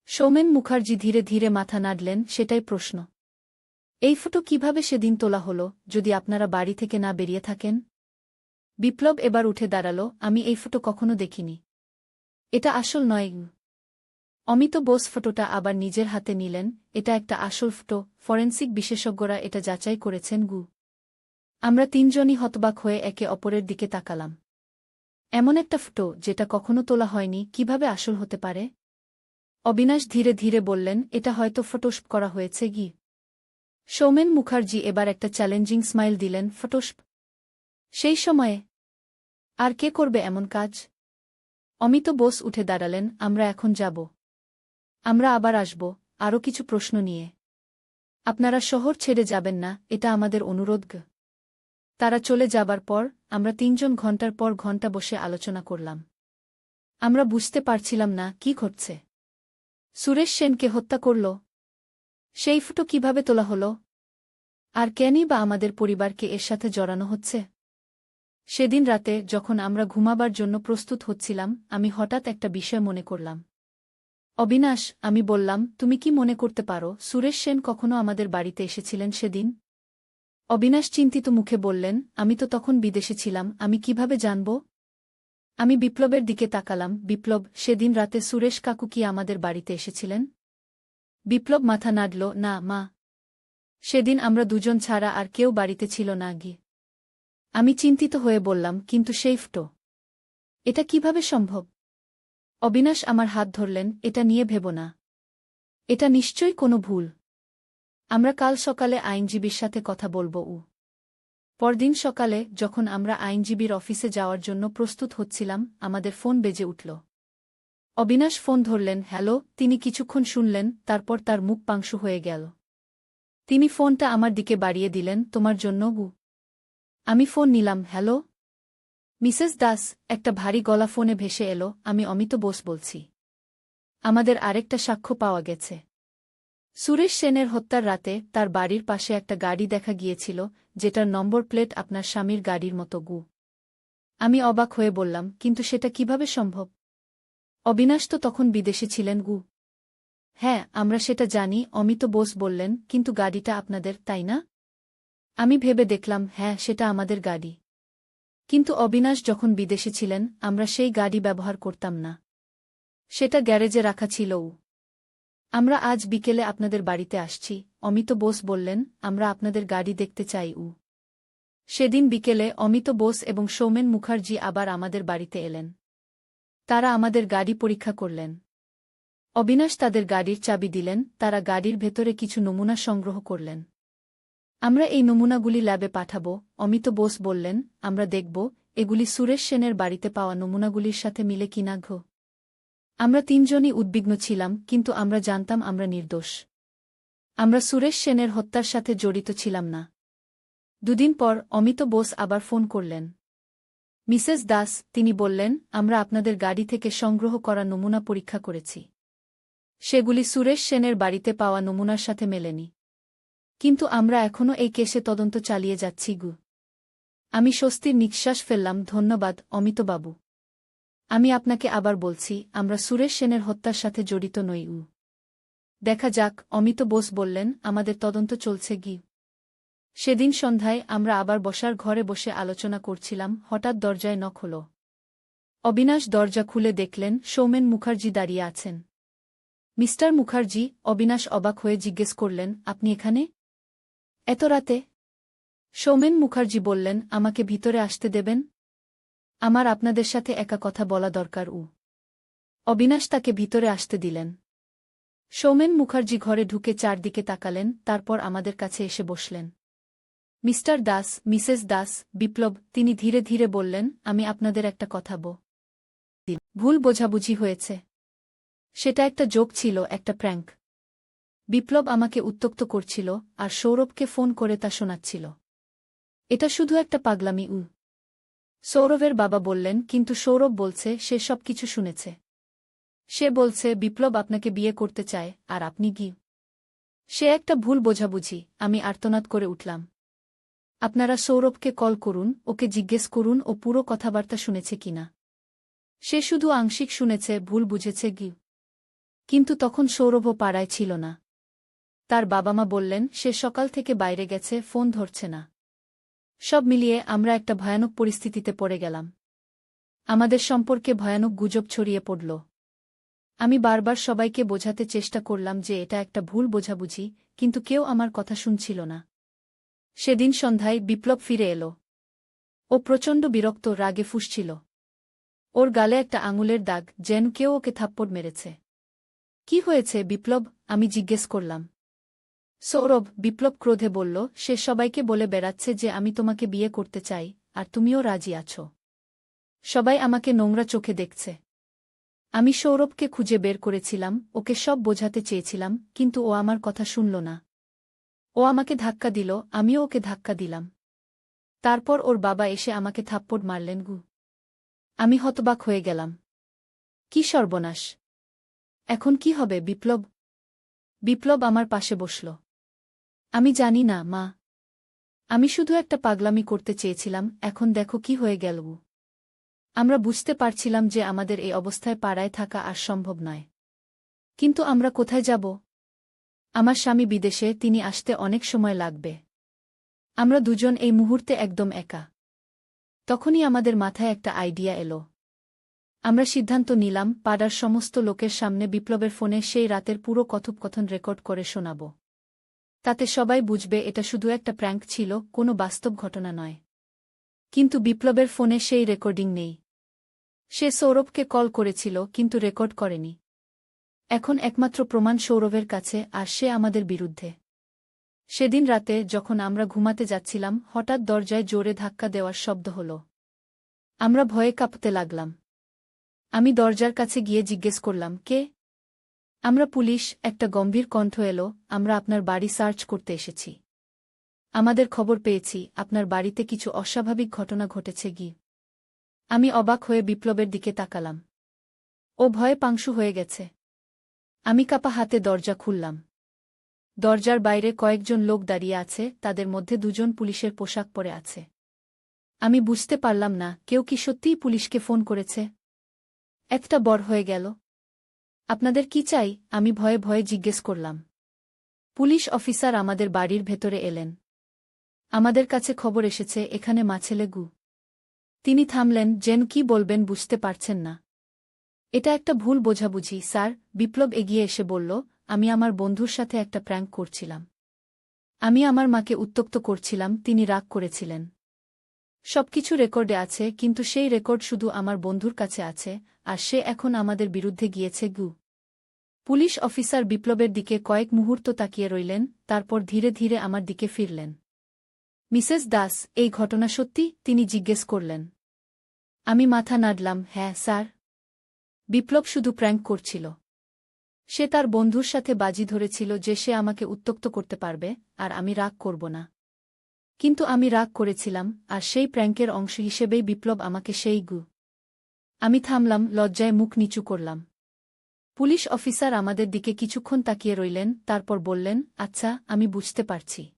সৌমেন মুখার্জি ধীরে ধীরে মাথা নাড়লেন। সেটাই প্রশ্ন। এই ফটো কিভাবে সেদিন তোলা হলো, যদি আপনারা বাড়ি থেকে না বেরিয়ে থাকেন? বিপ্লব এবার উঠে দাঁড়াল। আমি এই ফটো কখনো দেখিনি। এটা আসল নয়। অমিত বোস ফটোটা আবার নিজের হাতে নিলেন। এটা একটা আসল ফটো, ফরেনসিক বিশেষজ্ঞরা এটা যাচাই করেছেন। আমরা তিনজনই হতবাক হয়ে একে অপরের দিকে তাকালাম। এমন একটা ফটো যেটা কখনো তোলা হয়নি, কিভাবে আসল হতে পারে? অবিনাশ ধীরে ধীরে বললেন, এটা হয়তো ফটোশপ করা হয়েছে। সৌমেন মুখার্জি এবার একটা চ্যালেঞ্জিং স্মাইল দিলেন। ফটোশপ? সেই সময়ে? আর কে করবে এমন কাজ? অমিত বোস উঠে দাঁড়ালেন। আমরা এখন যাব। আমরা আবার আসব, আরও কিছু প্রশ্ন নিয়ে। আপনারা শহর ছেড়ে যাবেন না, এটা আমাদের অনুরোধ। তারা চলে যাবার পর, আমরা তিনজন ঘণ্টার পর ঘণ্টা বসে আলোচনা করলাম। আমরা বুঝতে পারছিলাম না কি ঘটছে। সুরেশ সেনকে হত্যা করল? সেই ফটো কিভাবে তোলা হলো? আর কেনই বা আমাদের পরিবারকে এর সাথে জড়ানো হচ্ছে? সেদিন রাতে যখন আমরা ঘুমাবার জন্য প্রস্তুত হচ্ছিলাম, আমি হঠাৎ একটা বিষয় মনে করলাম। অবিনাশ, আমি বললাম, তুমি কি মনে করতে পারো সুরেশ সেন কখনো আমাদের বাড়িতে এসেছিলেন সেদিন? অবিনাশ চিন্তিত মুখে বললেন, আমি তো তখন বিদেশে ছিলাম, আমি কিভাবে জানব? আমি বিপ্লবের দিকে তাকালাম। বিপ্লব, সেদিন রাতে সুরেশ কাকু কি আমাদের বাড়িতে এসেছিলেন? বিপ্লব মাথা নাড়ল, না মা। সেদিন আমরা দুজন ছাড়া আর কেউ বাড়িতে ছিল না গি। আমি চিন্তিত হয়ে বললাম, কিন্তু সেই ফটো, এটা কিভাবে সম্ভব? অবিনাশ আমার হাত ধরলেন, এটা নিয়ে ভেবো না। এটা নিশ্চয়ই কোনো ভুল। আমরা কাল সকালে আইনজীবীর সাথে কথা বলব। পরদিন সকালে যখন আমরা আইনজীবীর অফিসে যাওয়ার জন্য প্রস্তুত হচ্ছিলাম, আমাদের ফোন বেজে উঠল। অবিনাশ ফোন ধরলেন। হ্যালো। তিনি কিছুক্ষণ শুনলেন, তারপর তার মুখ পাংশু হয়ে গেল। তিনি ফোনটা আমার দিকে বাড়িয়ে দিলেন, তোমার জন্য গু। আমি ফোন নিলাম। হ্যালো মিসেস দাস, একটা ভারী গলা ফোনে ভেসে এলো। আমি অমিত বোস বলছি। আমাদের আরেকটা সাক্ষ্য পাওয়া গেছে। সুরেশ সেনের হত্যার রাতে তার বাড়ির পাশে একটা গাড়ি দেখা গিয়েছিল, যেটার নম্বর প্লেট আপনার স্বামীর গাড়ির মতো গু। আমি অবাক হয়ে বললাম, কিন্তু সেটা কিভাবে সম্ভব? অবিনাশ তো তখন বিদেশে ছিলেন গু। হ্যাঁ, আমরা সেটা জানি, অমিত বোস বললেন, কিন্তু গাড়িটা আপনাদের, তাই না? আমি ভেবে দেখলাম, হ্যাঁ, সেটা আমাদের গাড়ি। কিন্তু অবিনাশ যখন বিদেশে ছিলেন, আমরা সেই গাড়ি ব্যবহার করতাম না। সেটা গ্যারেজে রাখা ছিল। আমরা আজ বিকেলে আপনাদের বাড়িতে আসছি, অমিত বোস বললেন, আমরা আপনাদের গাড়ি দেখতে চাই। সেদিন বিকেলে অমিত বোস এবং সৌমেন মুখার্জি আবার আমাদের বাড়িতে এলেন। তারা আমাদের গাড়ি পরীক্ষা করলেন। অবিনাশ তাদের গাড়ির চাবি দিলেন, তারা গাড়ির ভেতরে কিছু নমুনা সংগ্রহ করলেন। আমরা এই নমুনাগুলি ল্যাবে পাঠাব, অমিত বোস বললেন, আমরা দেখব এগুলি সুরেশ সেনের বাড়িতে পাওয়া নমুনাগুলির সাথে মিলে কিনা। আমরা তিনজনই উদ্বিগ্ন ছিলাম, কিন্তু আমরা জানতাম আমরা নির্দোষ। আমরা সুরেশ সেনের হত্যার সাথে জড়িত ছিলাম না। দুদিন পর অমিত বোস আবার ফোন করলেন। মিসেস দাস, তিনি বললেন, আমরা আপনাদের গাড়ি থেকে সংগ্রহ করা নমুনা পরীক্ষা করেছি। সেগুলি সুরেশ সেনের বাড়িতে পাওয়া নমুনার সাথে মেলেনি। কিন্তু আমরা এখনও এই কেসে তদন্ত চালিয়ে যাচ্ছি গু। আমি স্বস্তির নিঃশ্বাস ফেললাম। ধন্যবাদ অমিতবাবু। আমি আপনাকে আবার বলছি, আমরা সুরেশ সেনের হত্যার সাথে জড়িত নই। দেখা যাক, অমিত বোস বললেন, আমাদের তদন্ত চলছে গি। সেদিন সন্ধ্যায় আমরা আবার বসার ঘরে বসে আলোচনা করছিলাম, হঠাৎ দরজায় নক হল। অবিনাশ দরজা খুলে দেখলেন সৌমেন মুখার্জি দাঁড়িয়ে আছেন। মিস্টার মুখার্জি, অবিনাশ অবাক হয়ে জিজ্ঞেস করলেন, আপনি এখানে এত রাতে? সৌমেন মুখার্জি বললেন, আমাকে ভিতরে আসতে দেবেন? আমার আপনাদের সাথে একা কথা বলা দরকার। অবিনাশ তাকে ভিতরে আসতে দিলেন। সৌমেন মুখার্জি ঘরে ঢুকে চারদিকে তাকালেন, তারপর আমাদের কাছে এসে বসলেন। মিস্টার দাস, মিসেস দাস, বিপ্লব, তিনি ধীরে ধীরে বললেন, আমি আপনাদের একটা কথা ভুল বোঝাবুঝি হয়েছে। সেটা একটা জোক ছিল, একটা প্র্যাঙ্ক। বিপ্লব আমাকে উত্ত্যক্ত করছিল, আর সৌরভকে ফোন করে তা শোনাচ্ছিল। এটা শুধু একটা পাগলামি। সৌরভের বাবা বললেন, কিন্তু সৌরভ বলছে সে সব কিছু শুনেছে। সে বলছে বিপ্লব আপনাকে বিয়ে করতে চায়, আর আপনি গি। সে একটা ভুল বোঝাবুঝি। আমি আর্তনাদ করে উঠলাম। আপনারা সৌরভকে কল করুন, ওকে জিজ্ঞেস করুন ও পুরো কথাবার্তা শুনেছে কিনা। সে শুধু আংশিক শুনেছে, ভুল বুঝেছে গি। কিন্তু তখন সৌরভও পাড়ায় ছিল না। তার বাবা মা বললেন, সে সকাল থেকে বাইরে গেছে, ফোন ধরছে না। সব মিলিয়ে আমরা একটা ভয়ানক পরিস্থিতিতে পড়ে গেলাম। আমাদের সম্পর্কে ভয়ানক গুজব ছড়িয়ে পড়ল। আমি বারবার সবাইকে বোঝাতে চেষ্টা করলাম যে এটা একটা ভুল বোঝাবুঝি, কিন্তু কেউ আমার কথা শুনছিল না। সেদিন সন্ধ্যায় বিপ্লব ফিরে এলো। ও প্রচণ্ড বিরক্ত, রাগে ফুঁসছিল। ওর গালে একটা আঙুলের দাগ, যেন কেউ ওকে থাপ্পড় মেরেছে। কি হয়েছে বিপ্লব? আমি জিজ্ঞেস করলাম। সৌরভ, বিপ্লব ক্রোধে বলল, সে সবাইকে বলে বেড়াচ্ছে যে আমি তোমাকে বিয়ে করতে চাই, আর তুমিও রাজি আছো। সবাই আমাকে নোংরা চোখে দেখছে। আমি সৌরভকে খুঁজে বের করেছিলাম, ওকে সব বোঝাতে চেয়েছিলাম, কিন্তু ও আমার কথা শুনল না। ও আমাকে ধাক্কা দিল, আমিও ওকে ধাক্কা দিলাম। তারপর ওর বাবা এসে আমাকে থাপ্পড় মারলেন গু। আমি হতবাক হয়ে গেলাম। কি সর্বনাশ! এখন কি হবে বিপ্লব? বিপ্লব আমার পাশে বসল। আমি জানি না, মা। আমি শুধু একটা পাগলামি করতে চেয়েছিলাম, এখন দেখো কি হয়ে গেল। আমরা বুঝতে পারছিলাম যে আমাদের এই অবস্থায় পাড়ায় থাকা আর সম্ভব নয়। কিন্তু আমরা কোথায় যাব? আমার স্বামী বিদেশে, তিনি আসতে অনেক সময় লাগবে। আমরা দুজন এই মুহূর্তে একদম একা। তখনই আমাদের মাথায় একটা আইডিয়া এলো। আমরা সিদ্ধান্ত নিলাম পাড়ার সমস্ত লোকের সামনে বিপ্লবের ফোনে সেই রাতের পুরো কথোপকথন রেকর্ড করে শোনাব। তাতে সবাই বুঝবে এটা শুধু একটা প্র্যাঙ্ক ছিল, কোনো বাস্তব ঘটনা নয়। কিন্তু বিপ্লবের ফোনে সেই রেকর্ডিং নেই। সে সৌরভকে কল করেছিল কিন্তু রেকর্ড করেনি। এখন একমাত্র প্রমাণ সৌরভের কাছে, আর সে আমাদের বিরুদ্ধে। সেদিন রাতে যখন আমরা ঘুমাতে যাচ্ছিলাম, হঠাৎ দরজায় জোরে ধাক্কা দেওয়ার শব্দ হল। আমরা ভয়ে কাঁপতে লাগলাম। আমি দরজার কাছে গিয়ে জিজ্ঞেস করলাম, কে? আমরা পুলিশ, একটা গম্ভীর কণ্ঠ এলো। আমরা আপনার বাড়ি সার্চ করতে এসেছি। আমাদের খবর পেয়েছি আপনার বাড়িতে কিছু অস্বাভাবিক ঘটনা ঘটেছে। আমি অবাক হয়ে বিপ্লবের দিকে তাকালাম। ও ভয়ে পাংশু হয়ে গেছে। আমি কাঁপা হাতে দরজা খুললাম। দরজার বাইরে কয়েকজন লোক দাঁড়িয়ে আছে, তাদের মধ্যে দুজন পুলিশের পোশাক পরে আছে। আমি বুঝতে পারলাম না, কেউ কি সত্যিই পুলিশকে ফোন করেছে? একটা বড় হয়ে গেল। আপনাদের কি চাই? আমি ভয়ে ভয়ে জিজ্ঞেস করলাম। পুলিশ অফিসার আমাদের বাড়ির ভেতরে এলেন। আমাদের কাছে খবর এসেছে এখানে মাছেলে গু। তিনি থামলেন, যেন কি বলবেন বুঝতে পারছেন না। এটা একটা ভুল বোঝাবুঝি, স্যার। বিপ্লব এগিয়ে এসে বলল, আমি আমার বন্ধুর সাথে একটা প্র্যাঙ্ক করছিলাম। আমি আমার মাকে উত্ত্যক্ত করছিলাম, তিনি রাগ করেছিলেন। সবকিছু রেকর্ডে আছে, কিন্তু সেই রেকর্ড শুধু আমার বন্ধুর কাছে আছে, আর সে এখন আমাদের বিরুদ্ধে গিয়েছে। পুলিশ অফিসার বিপ্লবের দিকে কয়েক মুহূর্ত তাকিয়ে রইলেন, তারপর ধীরে ধীরে আমার দিকে ফিরলেন। মিসেস দাস, এই ঘটনা সত্যি? তিনি জিজ্ঞেস করলেন। আমি মাথা নাড়লাম, হ্যাঁ স্যার। বিপ্লব শুধু প্র্যাঙ্ক করছিল। সে তার বন্ধুর সাথে বাজি ধরেছিল যে সে আমাকে উত্ত্যক্ত করতে পারবে, আর আমি রাগ করব না। কিন্তু আমি রাগ করেছিলাম, আর সেই প্র্যাঙ্কের অংশ হিসেবেই বিপ্লব আমাকে সেই আমি থামলাম, লজ্জায় মুখ নিচু করলাম। পুলিশ অফিসার আমাদের দিকে কিছুক্ষণ তাকিয়ে রইলেন, তারপর বললেন, আচ্ছা, আমি বুঝতে পারছি।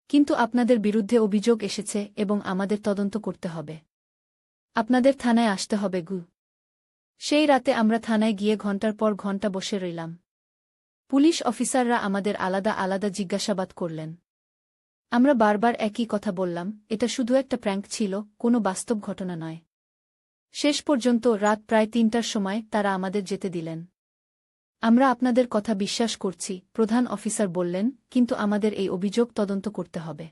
কিন্তু আপনাদের বিরুদ্ধে অভিযোগ এসেছে এবং আমাদের তদন্ত করতে হবে। আপনাদের থানায় আসতে হবে। সেই রাতে আমরা থানায় গিয়ে ঘণ্টার পর ঘণ্টা বসে রইলাম। পুলিশ অফিসাররা আমাদের আলাদা আলাদা জিজ্ঞাসাবাদ করলেন। আমরা বারবার একই কথা বললাম, এটা শুধু একটা প্র্যাঙ্ক ছিল, কোনো বাস্তব ঘটনা নয়। শেষ পর্যন্ত রাত প্রায় ৩টার সময় তারা আমাদের যেতে দিলেন। আমরা আপনাদের কথা বিশ্বাস করছি, প্রধান অফিসার বললেন, কিন্তু আমাদের এই অভিযোগ তদন্ত করতে হবে।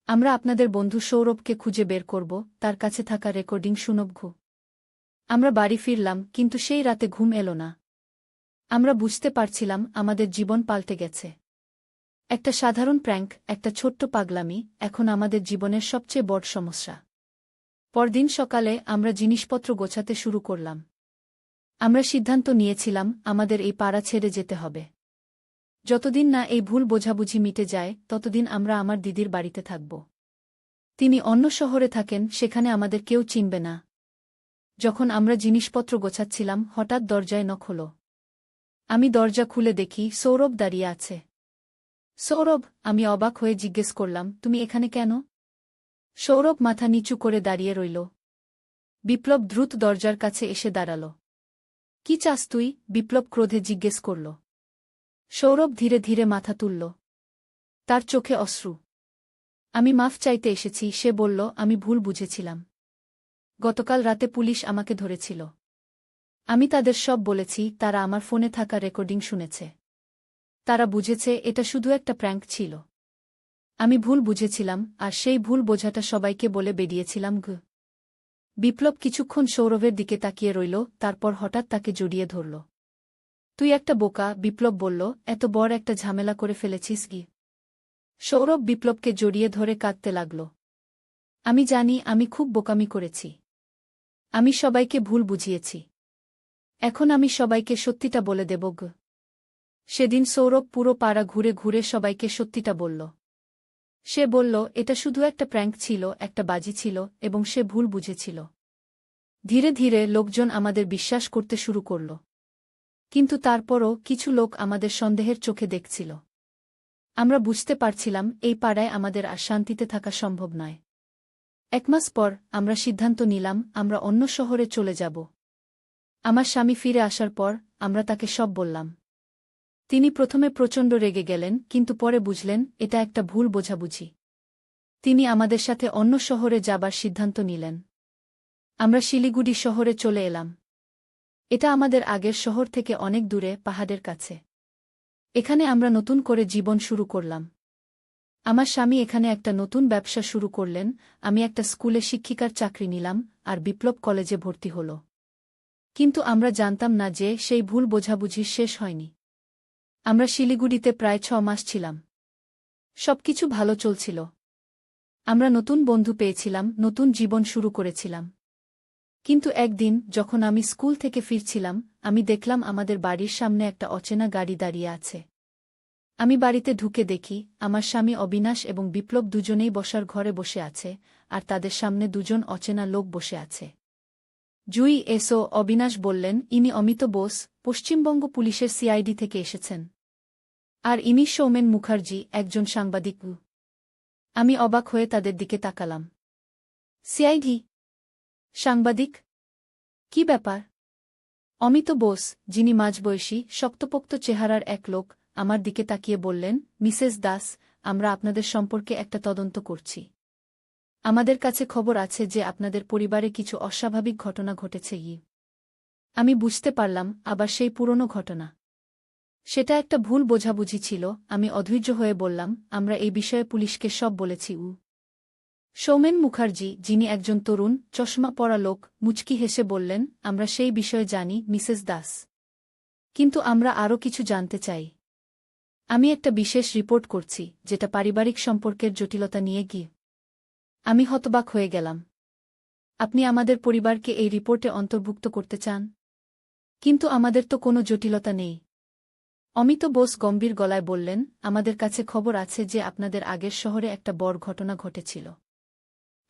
আমরা আপনাদের বন্ধু সৌরভকে খুঁজে বের করব, তার কাছে থাকা রেকর্ডিং শুনব। আমরা বাড়ি ফিরলাম, কিন্তু সেই রাতে ঘুম এলো না। আমরা বুঝতে পারছিলাম আমাদের জীবন পাল্টে গেছে। একটা সাধারণ প্র্যাঙ্ক, একটা ছোট্ট পাগলামি, এখন আমাদের জীবনের সবচেয়ে বড় সমস্যা। পরদিন সকালে আমরা জিনিসপত্র গোছাতে শুরু করলাম। আমরা সিদ্ধান্ত নিয়েছিলাম আমাদের এই পাড়া ছেড়ে যেতে হবে। যতদিন না এই ভুল বোঝাবুঝি মিটে যায়, ততদিন আমরা আমার দিদির বাড়িতে থাকব। তিনি অন্য শহরে থাকেন, সেখানে আমাদের কেউ চিনবে না। যখন আমরা জিনিসপত্র গোছাচ্ছিলাম, হঠাৎ দরজায় নক হল। আমি দরজা খুলে দেখি সৌরভ দাঁড়িয়ে আছে। সৌরভ, আমি অবাক হয়ে জিজ্ঞেস করলাম, তুমি এখানে কেন? সৌরভ মাথা নিচু করে দাঁড়িয়ে রইল। বিপ্লব দ্রুত দরজার কাছে এসে দাঁড়াল। কি চাস তুই? বিপ্লব ক্রোধে জিজ্ঞেস করল। সৌরভ ধীরে ধীরে মাথা তুলল। তার চোখে অশ্রু। আমি মাফ চাইতে এসেছি, সে বলল, আমি ভুল বুঝেছিলাম। গতকাল রাতে পুলিশ আমাকে ধরেছিল। আমি তাদের সব বলেছি, তারা আমার ফোনে থাকা রেকর্ডিং শুনেছে। তারা বুঝেছে এটা শুধু একটা প্র্যাঙ্ক ছিল। আমি ভুল বুঝেছিলাম, আর সেই ভুল বোঝাটা সবাইকে বলে বেরিয়েছিলাম। বিপ্লব কিছুক্ষণ সৌরভের দিকে তাকিয়ে রইল, তারপর হঠাৎ তাকে জড়িয়ে ধরল। তুই একটা বোকা, বিপ্লব বলল, এত বড় একটা ঝামেলা করে ফেলেছিস। সৌরভ বিপ্লবকে জড়িয়ে ধরে কাঁদতে লাগল। আমি জানি আমি খুব বোকামি করেছি। আমি সবাইকে ভুল বুঝিয়েছি। এখন আমি সবাইকে সত্যিটা বলে দেব। সেদিন সৌরভ পুরো পাড়া ঘুরে ঘুরে সবাইকে সত্যিটা বলল। সে বলল, এটা শুধু একটা প্র্যাঙ্ক ছিল, একটা বাজি ছিল, এবং সে ভুল বুঝেছিল। ধীরে ধীরে লোকজন আমাদের বিশ্বাস করতে শুরু করল। কিন্তু তারপরও কিছু লোক আমাদের সন্দেহের চোখে দেখছিল। আমরা বুঝতে পারছিলাম এই পাড়ায় আমাদের আর শান্তিতে থাকা সম্ভব নয়। 1 মাস পর আমরা সিদ্ধান্ত নিলাম আমরা অন্য শহরে চলে যাব। আমার স্বামী ফিরে আসার পর আমরা তাকে সব বললাম। তিনি প্রথমে প্রচণ্ড রেগে গেলেন, কিন্তু পরে বুঝলেন এটা একটা ভুল বোঝাবুঝি। তিনি আমাদের সাথে অন্য শহরে যাবার সিদ্ধান্ত নিলেন। আমরা শিলিগুড়ি শহরে চলে এলাম। এটা আমাদের আগের শহর থেকে অনেক দূরে, পাহাড়ের কাছে। এখানে আমরা নতুন করে জীবন শুরু করলাম। আমার স্বামী এখানে একটা নতুন ব্যবসা শুরু করলেন, আমি একটা স্কুলে শিক্ষিকার চাকরি নিলাম, আর বিপ্লব কলেজে ভর্তি হল। কিন্তু আমরা জানতাম না যে সেই ভুল বোঝাবুঝি শেষ হয়নি। আমরা শিলিগুড়িতে প্রায় 6 মাস ছিলাম। সবকিছু ভালো চলছিল। আমরা নতুন বন্ধু পেয়েছিলাম, নতুন জীবন শুরু করেছিলাম। কিন্তু একদিন যখন আমি স্কুল থেকে ফিরছিলাম, আমি দেখলাম আমাদের বাড়ির সামনে একটা অচেনা গাড়ি দাঁড়িয়ে আছে। আমি বাড়িতে ঢুকে দেখি আমার স্বামী অবিনাশ এবং বিপ্লব দুজনেই বসার ঘরে বসে আছে, আর তাদের সামনে দুজন অচেনা লোক বসে আছে। জুই, এসো, অবিনাশ বললেন। ইনি অমিত বোস, পশ্চিমবঙ্গ পুলিশের সিআইডি থেকে এসেছেন। আর ইনি সৌমেন মুখার্জি, একজন সাংবাদিক। আমি অবাক হয়ে তাদের দিকে তাকালাম। সিআইডি? সাংবাদিক? কি ব্যাপার? অমিত বোস, যিনি মাঝবয়সী শক্তপোক্ত চেহারার এক লোক, আমার দিকে তাকিয়ে বললেন, মিসেস দাস, আমরা আপনাদের সম্পর্কে একটা তদন্ত করছি। আমাদের কাছে খবর আছে যে আপনাদের পরিবারে কিছু অস্বাভাবিক ঘটনা ঘটেছে। আমি বুঝতে পারলাম আবার সেই পুরনো ঘটনা। সেটা একটা ভুল বোঝাবুঝি ছিল। আমি অধৈর্য হয়ে বললাম, আমরা এই বিষয়ে পুলিশকে সব বলেছি। সৌমেন মুখার্জি, যিনি একজন তরুণ চশমা পরা লোক, মুচকি হেসে বললেন, আমরা সেই বিষয়ে জানি মিসেস দাস। কিন্তু আমরা আরও কিছু জানতে চাই। আমি একটা বিশেষ রিপোর্ট করছি, যেটা পারিবারিক সম্পর্কের জটিলতা নিয়ে গিয়ে। আমি হতবাক হয়ে গেলাম। আপনি আমাদের পরিবারকে এই রিপোর্টে অন্তর্ভুক্ত করতে চান? কিন্তু আমাদের তো কোনো জটিলতা নেই। অমিত বোস গম্ভীর গলায় বললেন, আমাদের কাছে খবর আছে যে আপনাদের আগের শহরে একটা বড় ঘটনা ঘটেছিল।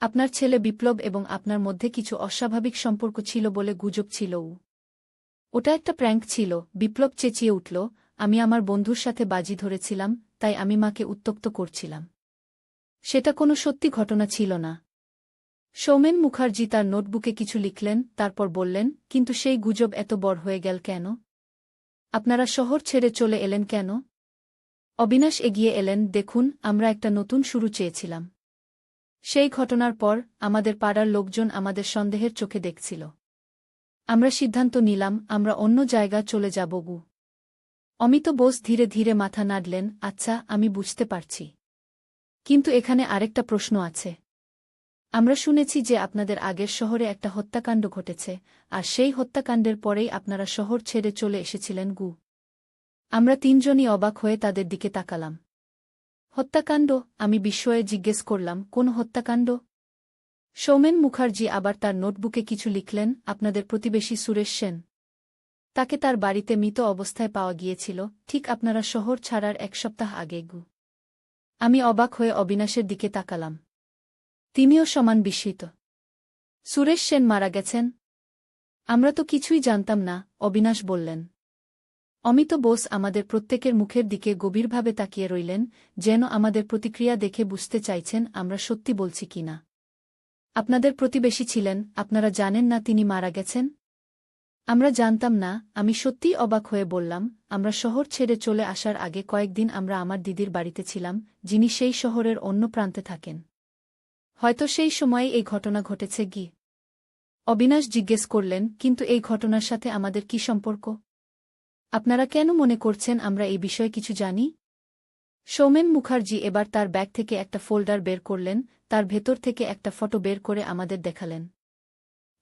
আপনার ছেলে বিপ্লব এবং আপনার মধ্যে কিছু অস্বাভাবিক সম্পর্ক ছিল বলে গুজব ছিল। ওটা একটা প্র্যাঙ্ক ছিল। বিপ্লব চেঁচিয়ে উঠল, আমি আমার বন্ধুর সাথে বাজি ধরেছিলাম, তাই আমি মাকে উত্ত্যক্ত করছিলাম। সেটা কোনো সত্যি ঘটনা ছিল না। সৌমেন মুখার্জি তার নোটবুকে কিছু লিখলেন, তারপর বললেন, কিন্তু সেই গুজব এত বড় হয়ে গেল কেন? আপনারা শহর ছেড়ে চলে এলেন কেন? অবিনাশ এগিয়ে এলেন, দেখুন, আমরা একটা নতুন শুরু চেয়েছিলাম। সেই ঘটনার পর আমাদের পাড়ার লোকজন আমাদের সন্দেহের চোখে দেখছিল। আমরা সিদ্ধান্ত নিলাম আমরা অন্য জায়গা চলে যাব। অমিত বোস ধীরে ধীরে মাথা নাড়লেন, আচ্ছা, আমি বুঝতে পারছি। কিন্তু এখানে আরেকটা প্রশ্ন আছে। আমরা শুনেছি যে আপনাদের আগের শহরে একটা হত্যাকাণ্ড ঘটেছে, আর সেই হত্যাকাণ্ডের পরেই আপনারা শহর ছেড়ে চলে এসেছিলেন। আমরা তিনজনই অবাক হয়ে তাদের দিকে তাকালাম। হত্যাকাণ্ড? আমি বিস্ময়ে জিজ্ঞেস করলাম, কোন হত্যাকাণ্ড? সৌমেন মুখার্জি আবার তার নোটবুকে কিছু লিখলেন, আপনাদের প্রতিবেশী সুরেশ সেন। তাকে তার বাড়িতে মৃত অবস্থায় পাওয়া গিয়েছিল, ঠিক আপনারা শহর ছাড়ার 1 সপ্তাহ আগে। আমি অবাক হয়ে অবিনাশের দিকে তাকালাম। তিনিও সমান বিস্মিত। সুরেশ সেন মারা গেছেন? আমরা তো কিছুই জানতাম না, অবিনাশ বললেন। অমিত বোস আমাদের প্রত্যেকের মুখের দিকে গভীরভাবে তাকিয়ে রইলেন, যেন আমাদের প্রতিক্রিয়া দেখে বুঝতে চাইছেন আমরা সত্যি বলছি কিনা। আপনাদের প্রতিবেশী ছিলেন, আপনারা জানেন না তিনি মারা গেছেন? আমরা জানতাম না। আমি সত্যিই অবাক হয়ে বললাম, আমরা শহর ছেড়ে চলে আসার আগে কয়েকদিন আমরা আমার দিদির বাড়িতে ছিলাম, যিনি সেই শহরের অন্য প্রান্তে থাকেন। হয়তো সেই সময়ে এই ঘটনা ঘটেছে। অবিনাশ জিজ্ঞেস করলেন, কিন্তু এই ঘটনার সাথে আমাদের কি সম্পর্ক? আপনারা কেন মনে করছেন আমরা এই বিষয়ে কিছু জানি? সৌমেন মুখার্জি এবার তার ব্যাগ থেকে একটা ফোল্ডার বের করলেন, তার ভেতর থেকে একটা ফটো বের করে আমাদের দেখালেন।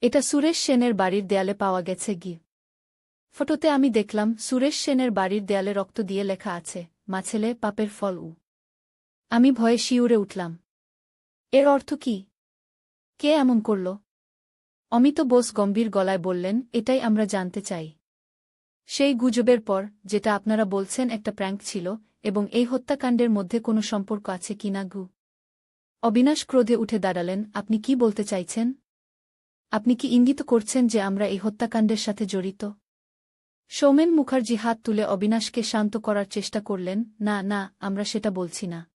এটা সুরেশ সেনের বাড়ির দেয়ালে পাওয়া গেছে। ফটোতে আমি দেখলাম সুরেশ সেনের বাড়ির দেয়ালে রক্ত দিয়ে লেখা আছে, মা ছেলে পাপের ফল। আমি ভয়ে শিউরে উঠলাম। এর অর্থ কি? কে এমন করল? অমিত বোস গম্ভীর গলায় বললেন, এটাই আমরা জানতে চাই। সেই গুজবের পর, যেটা আপনারা বলছেন একটা প্র্যাঙ্ক ছিল, এবং এই হত্যাকাণ্ডের মধ্যে কোনো সম্পর্ক আছে কিনা। অবিনাশ ক্রোধে উঠে দাঁড়ালেন, আপনি কি বলতে চাইছেন? আপনি কি ইঙ্গিত করছেন যে আমরা এই হত্যাকাণ্ডের সাথে জড়িত? সৌমেন মুখার্জি হাত তুলে অবিনাশকে শান্ত করার চেষ্টা করলেন, না না, আমরা সেটা বলছি না।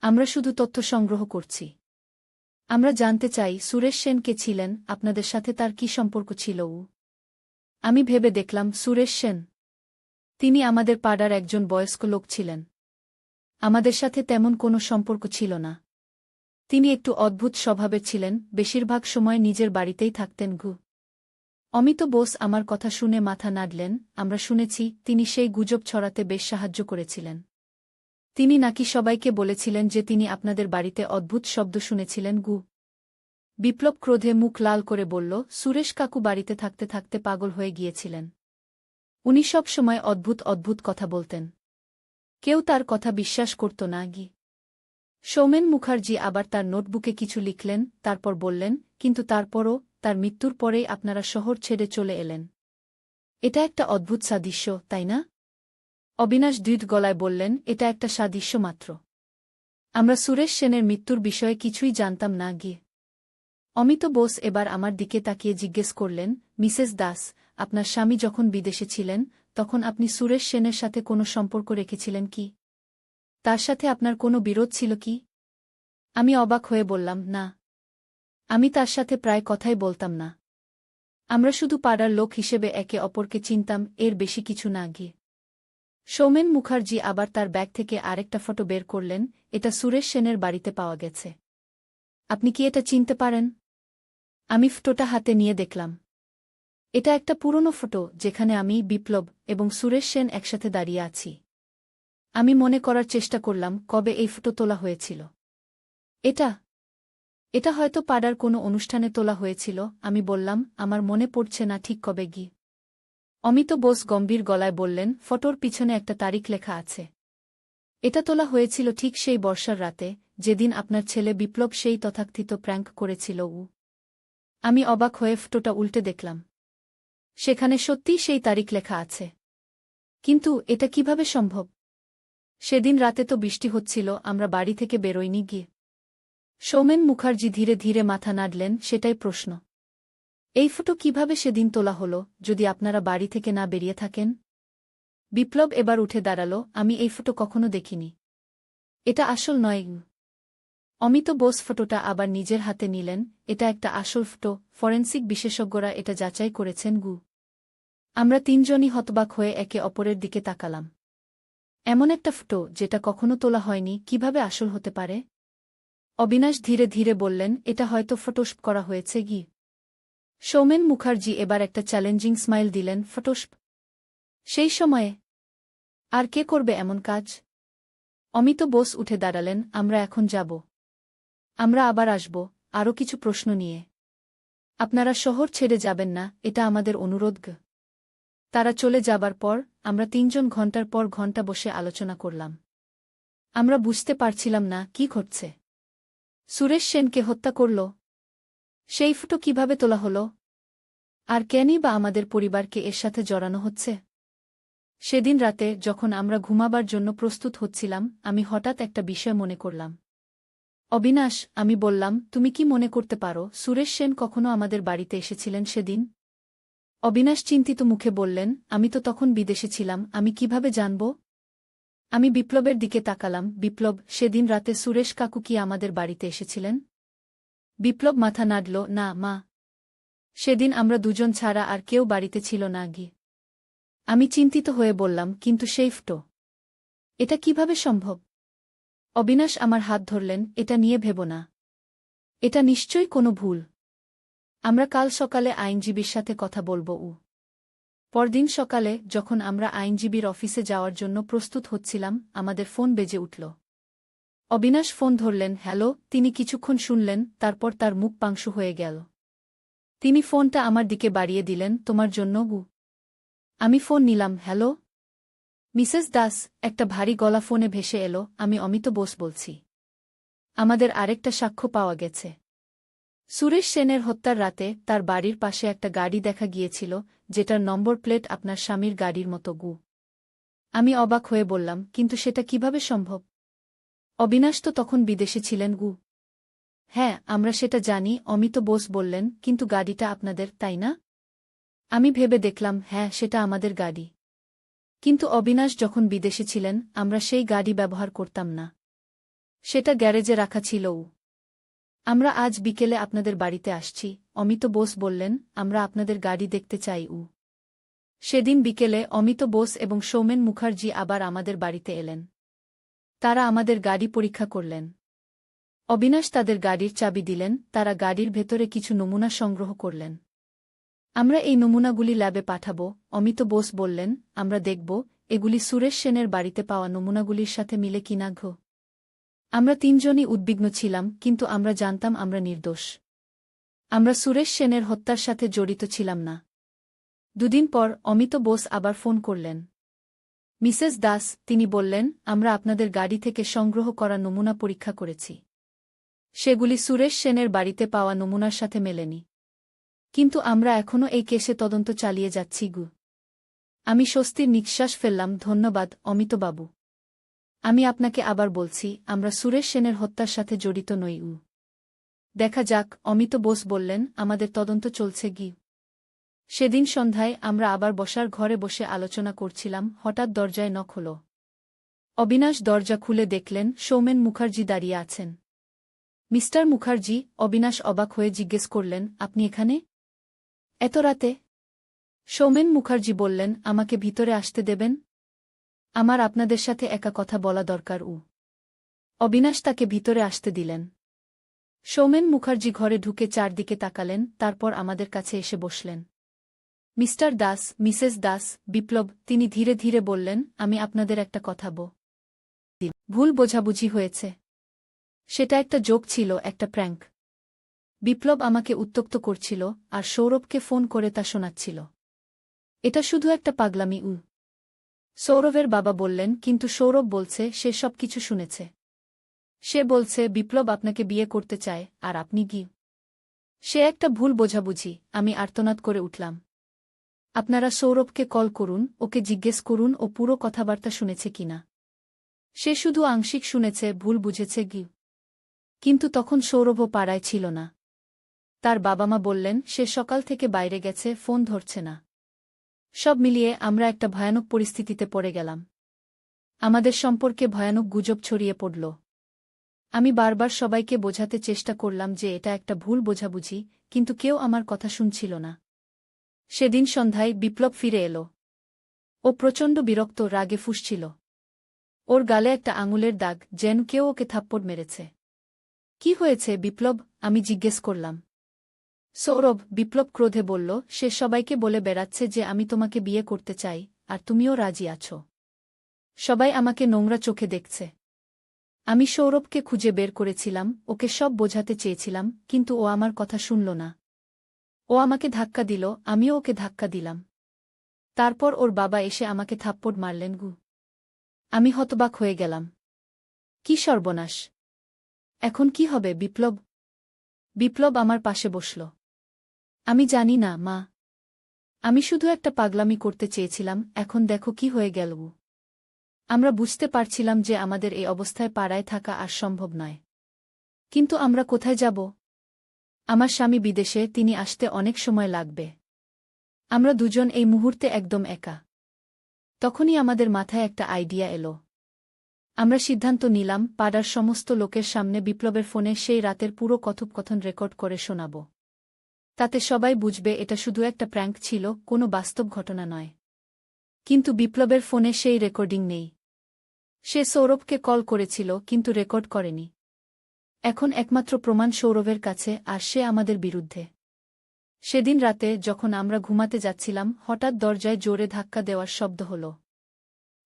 আমরা শুধু তথ্য সংগ্রহ করছি। আমরা জানতে চাই সুরেশ সেন কে ছিলেন, আপনাদের সাথে তার কি সম্পর্ক ছিল। আমি ভেবে দেখলাম, সুরেশ সেন, তিনি আমাদের পাড়ার একজন বয়স্ক লোক ছিলেন। আমাদের সাথে তেমন কোনো সম্পর্ক ছিল না। তিনি একটু অদ্ভুত স্বভাবের ছিলেন, বেশিরভাগ সময় নিজের বাড়িতেই থাকতেন। অমিত বোস আমার কথা শুনে মাথা নাড়লেন, আমরা শুনেছি তিনি সেই গুজব ছড়াতে বেশ সাহায্য করেছিলেন। তিনি নাকি সবাইকে বলেছিলেন যে তিনি আপনাদের বাড়িতে অদ্ভুত শব্দ শুনেছিলেন। বিপ্লব ক্রোধে মুখ লাল করে বলল, সুরেশ কাকু বাড়িতে থাকতে থাকতে পাগল হয়ে গিয়েছিলেন। উনি সব সময় অদ্ভুত অদ্ভুত কথা বলতেন। কেউ তার কথা বিশ্বাস করত না। সৌমেন মুখার্জি আবার তার নোটবুকে কিছু লিখলেন, তারপর বললেন, কিন্তু তারপরও তার মৃত্যুর পরেই আপনারা শহর ছেড়ে চলে এলেন। এটা একটা অদ্ভুত সাদৃশ্য, তাই না? অবিনাশ দৃঢ় গলায় বললেন, এটা একটা সাদৃশ্য মাত্র। আমরা সুরেশ সেনের মৃত্যুর বিষয়ে কিছুই জানতাম না। অমিত বোস এবার আমার দিকে তাকিয়ে জিজ্ঞেস করলেন, মিসেস দাস, আপনার স্বামী যখন বিদেশে ছিলেন তখন আপনি সুরেশ সেনের সাথে কোনো সম্পর্ক রেখেছিলেন কি? তার সাথে আপনার কোনো বিরোধ ছিল কি? আমি অবাক হয়ে বললাম, না। আমি তার সাথে প্রায় কথাই বলতাম না। আমরা শুধু পাড়ার লোক হিসেবে একে অপরকে চিনতাম, এর বেশি কিছু না। সৌমেন মুখার্জি আবার তার ব্যাগ থেকে আরেকটা ফটো বের করলেন, এটা সুরেশ সেনের বাড়িতে পাওয়া গেছে। আপনি কি এটা চিনতে পারেন? আমি ফটোটা হাতে নিয়ে দেখলাম। এটা একটা পুরনো ফটো যেখানে আমি, বিপ্লব এবং সুরেশ সেন একসাথে দাঁড়িয়ে আছি। আমি মনে করার চেষ্টা করলাম কবে এই ফটো তোলা হয়েছিল। এটা হয়তো পাড়ার কোনো অনুষ্ঠানে তোলা হয়েছিল। আমি বললাম, আমার মনে পড়ছে না ঠিক কবে। অমিত বোস গম্ভীর গলায় বললেন, ফটোর পিছনে একটা তারিখ লেখা আছে। এটা তোলা হয়েছিল ঠিক সেই বর্ষার রাতে যেদিন আপনার ছেলে বিপ্লব সেই তথাকথিত প্র্যাঙ্ক করেছিল। আমি অবাক হয়ে ফটোটা উল্টে দেখলাম। সেখানে সত্যিই সেই তারিখ লেখা আছে। কিন্তু এটা কিভাবে সম্ভব? সেদিন রাতে তো বৃষ্টি হচ্ছিল, আমরা বাড়ি থেকে বেরোইনি। সৌমেন মুখার্জি ধীরে ধীরে মাথা নাড়লেন, সেটাই প্রশ্ন। এই ফটো কিভাবে সেদিন তোলা হলো যদি আপনারা বাড়ি থেকে না বেরিয়ে থাকেন? বিপ্লব এবার উঠে দাঁড়াল, আমি এই ফটো কখনো দেখিনি। এটা আসল নয়। অমিত বোস ফটোটা আবার নিজের হাতে নিলেন, এটা একটা আসল ফটো, ফরেনসিক বিশেষজ্ঞরা এটা যাচাই করেছেন। আমরা তিনজনই হতবাক হয়ে একে অপরের দিকে তাকালাম। এমন একটা ফটো যেটা কখনো তোলা হয়নি, কিভাবে আসল হতে পারে? অবিনাশ ধীরে ধীরে বললেন, এটা হয়তো ফটোশপ করা হয়েছে। সৌমেন মুখার্জি এবার একটা চ্যালেঞ্জিং স্মাইল দিলেন, ফটোশপ? সেই সময়ে আর কে করবে এমন কাজ? অমিত বোস উঠে দাঁড়ালেন, আমরা এখন যাব। আমরা আবার আসব, আরও কিছু প্রশ্ন নিয়ে। আপনারা শহর ছেড়ে যাবেন না, এটা আমাদের অনুরোধ। তারা চলে যাবার পর আমরা তিনজন ঘণ্টার পর ঘণ্টা বসে আলোচনা করলাম। আমরা বুঝতে পারছিলাম না কি ঘটছে। সুরেশ সেনকে হত্যা করল? সেই ফটো কিভাবে তোলা হলো? আর কেনই বা আমাদের পরিবারকে এর সাথে জড়ানো হচ্ছে? সেদিন রাতে যখন আমরা ঘুমাবার জন্য প্রস্তুত হচ্ছিলাম, আমি হঠাৎ একটা বিষয় মনে করলাম। অবিনাশ, আমি বললাম, তুমি কি মনে করতে পারো সুরেশ সেন কখনো আমাদের বাড়িতে এসেছিলেন সেদিন? অবিনাশ চিন্তিত মুখে বললেন, আমি তো তখন বিদেশে ছিলাম, আমি কিভাবে জানব? আমি বিপ্লবের দিকে তাকালাম, বিপ্লব, সেদিন রাতে সুরেশ কাকু কি আমাদের বাড়িতে এসেছিলেন? বিপ্লব মাথা নাড়ল, না মা। সেদিন আমরা দুজন ছাড়া আর কেউ বাড়িতে ছিল না। আমি চিন্তিত হয়ে বললাম, কিন্তু সেই ফটো, এটা কিভাবে সম্ভব? অবিনাশ আমার হাত ধরলেন, এটা নিয়ে ভেব না। এটা নিশ্চয়ই কোনো ভুল। আমরা কাল সকালে আইনজীবীর সাথে কথা বলবো। পরদিন সকালে যখন আমরা আইনজীবীর অফিসে যাওয়ার জন্য প্রস্তুত হচ্ছিলাম, আমাদের ফোন বেজে উঠল। অবিনাশ ফোন ধরলেন, হ্যালো। তিনি কিছুক্ষণ শুনলেন, তারপর তার মুখ পাংশু হয়ে গেল। তিনি ফোনটা আমার দিকে বাড়িয়ে দিলেন, তোমার জন্য। আমি ফোন নিলাম, হ্যালো মিসেস দাস। একটা ভারী গলা ফোনে ভেসে এলো, আমি অমিত বোস বলছি। আমাদের আরেকটা সাক্ষ্য পাওয়া গেছে। সুরেশ সেনের হত্যার রাতে তার বাড়ির পাশে একটা গাড়ি দেখা গিয়েছিল যেটার নম্বর প্লেট আপনার স্বামীর গাড়ির মতো। আমি অবাক হয়ে বললাম, কিন্তু সেটা কিভাবে সম্ভব? অবিনাশ তো তখন বিদেশে ছিলেন। হ্যাঁ, আমরা সেটা জানি, অমিত বোস বললেন, কিন্তু গাড়িটা আপনাদের, তাই না? আমি ভেবে দেখলাম, হ্যাঁ, সেটা আমাদের গাড়ি। কিন্তু অবিনাশ যখন বিদেশে ছিলেন আমরা সেই গাড়ি ব্যবহার করতাম না। সেটা গ্যারেজে রাখা ছিল। আমরা আজ বিকেলে আপনাদের বাড়িতে আসছি। অমিত বোস বললেন, আমরা আপনাদের গাড়ি দেখতে চাই। সেদিন বিকেলে অমিত বোস এবং সৌমেন মুখার্জি আবার আমাদের বাড়িতে এলেন। তারা আমাদের গাড়ি পরীক্ষা করলেন। অবিনাশ তাদের গাড়ির চাবি দিলেন, তারা গাড়ির ভেতরে কিছু নমুনা সংগ্রহ করলেন। আমরা এই নমুনাগুলি ল্যাবে পাঠাব। অমিত বোস বললেন, আমরা দেখব এগুলি সুরেশ সেনের বাড়িতে পাওয়া নমুনাগুলির সাথে মিলে কিনা। আমরা তিনজনই উদ্বিগ্ন ছিলাম, কিন্তু আমরা জানতাম আমরা নির্দোষ। আমরা সুরেশ সেনের হত্যার সাথে জড়িত ছিলাম না। দুদিন পর অমিত বোস আবার ফোন করলেন। মিসেস দাস, তিনি বললেন, আমরা আপনাদের গাড়ি থেকে সংগ্রহ করা নমুনা পরীক্ষা করেছি। সেগুলি সুরেশ সেনের বাড়িতে পাওয়া নমুনার সাথে মেলেনি। কিন্তু আমরা এখনও এই কেসে তদন্ত চালিয়ে যাচ্ছি। আমি স্বস্তির নিঃশ্বাস ফেললাম। ধন্যবাদ অমিতবাবু। আমি আপনাকে আবার বলছি, আমরা সুরেশ সেনের হত্যার সাথে জড়িত নই। দেখা যাক, অমিত বোস বললেন, আমাদের তদন্ত চলছে। সেদিন সন্ধ্যায় আমরা আবার বসার ঘরে বসে আলোচনা করছিলাম, হঠাৎ দরজায় নক হল। অবিনাশ দরজা খুলে দেখলেন সৌমেন মুখার্জি দাঁড়িয়ে আছেন। মিস্টার মুখার্জি? অবিনাশ অবাক হয়ে জিজ্ঞেস করলেন, আপনি এখানে এত রাতে? সৌমেন মুখার্জি বললেন, আমাকে ভিতরে আসতে দেবেন? আমার আপনাদের সাথে একা কথা বলা দরকার। অবিনাশ তাকে ভিতরে আসতে দিলেন। সৌমেন মুখার্জি ঘরে ঢুকে চারদিকে তাকালেন, তারপর আমাদের কাছে এসে বসলেন। মিস্টার দাস, মিসেস দাস, বিপ্লব, তিনি ধীরে ধীরে বললেন, আমি আপনাদের একটা কথা ভুল বোঝাবুঝি হয়েছে। সেটা একটা জোক ছিল, একটা প্র্যাঙ্ক। বিপ্লব আমাকে উত্ত্যক্ত করছিল, আর সৌরভকে ফোন করে তা শোনাচ্ছিল। এটা শুধু একটা পাগলামি। সৌরভের বাবা বললেন, কিন্তু সৌরভ বলছে সে সব কিছু শুনেছে। সে বলছে বিপ্লব আপনাকে বিয়ে করতে চায়, আর আপনি সে একটা ভুল বোঝাবুঝি। আমি আর্তনাদ করে উঠলাম। আপনারা সৌরভকে কল করুন, ওকে জিজ্ঞেস করুন ও পুরো কথাবার্তা শুনেছে কিনা। সে শুধু আংশিক শুনেছে, ভুল বুঝেছে। কিন্তু তখন সৌরভও পাড়ায় ছিল না। তার বাবা মা বললেন সে সকাল থেকে বাইরে গেছে, ফোন ধরছে না। সব মিলিয়ে আমরা একটা ভয়ানক পরিস্থিতিতে পড়ে গেলাম। আমাদের সম্পর্কে ভয়ানক গুজব ছড়িয়ে পড়ল। আমি বারবার সবাইকে বোঝাতে চেষ্টা করলাম যে এটা একটা ভুল বোঝাবুঝি, কিন্তু কেউ আমার কথা শুনছিল না। সেদিন সন্ধ্যায় বিপ্লব ফিরে এলো। ও প্রচণ্ড বিরক্ত, রাগে ফুঁসছিল। ওর গালে একটা আঙুলের দাগ, যেন কেউ ওকে থাপ্পড় মেরেছে। কি হয়েছে বিপ্লব? আমি জিজ্ঞেস করলাম। সৌরভ, বিপ্লব ক্রোধে বলল, সে সবাইকে বলে বেড়াচ্ছে যে আমি তোমাকে বিয়ে করতে চাই, আর তুমিও রাজি আছো। সবাই আমাকে নোংরা চোখে দেখছে। আমি সৌরভকে খুঁজে বের করেছিলাম, ওকে সব বোঝাতে চেয়েছিলাম, কিন্তু ও আমার কথা শুনল না। ও আমাকে ধাক্কা দিল, আমিও ওকে ধাক্কা দিলাম। তারপর ওর বাবা এসে আমাকে থাপ্পড় মারলেন। আমি হতবাক হয়ে গেলাম। কি সর্বনাশ! এখন কি হবে বিপ্লব? বিপ্লব আমার পাশে বসল। আমি জানি না মা। আমি শুধু একটা পাগলামি করতে চেয়েছিলাম, এখন দেখো কি হয়ে গেল। আমরা বুঝতে পারছিলাম যে আমাদের এই অবস্থায় পাড়ায় থাকা আর সম্ভব নয়। কিন্তু আমরা কোথায় যাব? আমার স্বামী বিদেশে, তিনি আসতে অনেক সময় লাগবে। আমরা দুজন এই মুহূর্তে একদম একা। তখনই আমাদের মাথায় একটা আইডিয়া এলো। আমরা সিদ্ধান্ত নিলাম, পাড়ার সমস্ত লোকের সামনে বিপ্লবের ফোনে সেই রাতের পুরো কথোপকথন রেকর্ড করে শোনাব। তাতে সবাই বুঝবে এটা শুধু একটা প্র্যাঙ্ক ছিল, কোনো বাস্তব ঘটনা নয়। কিন্তু বিপ্লবের ফোনে সেই রেকর্ডিং নেই। সে সৌরভকে কল করেছিল, কিন্তু রেকর্ড করেনি। এখন একমাত্র প্রমাণ সৌরভের কাছে, আর সে আমাদের বিরুদ্ধে। সেদিন রাতে যখন আমরা ঘুমাতে যাচ্ছিলাম, হঠাৎ দরজায় জোরে ধাক্কা দেওয়ার শব্দ হল।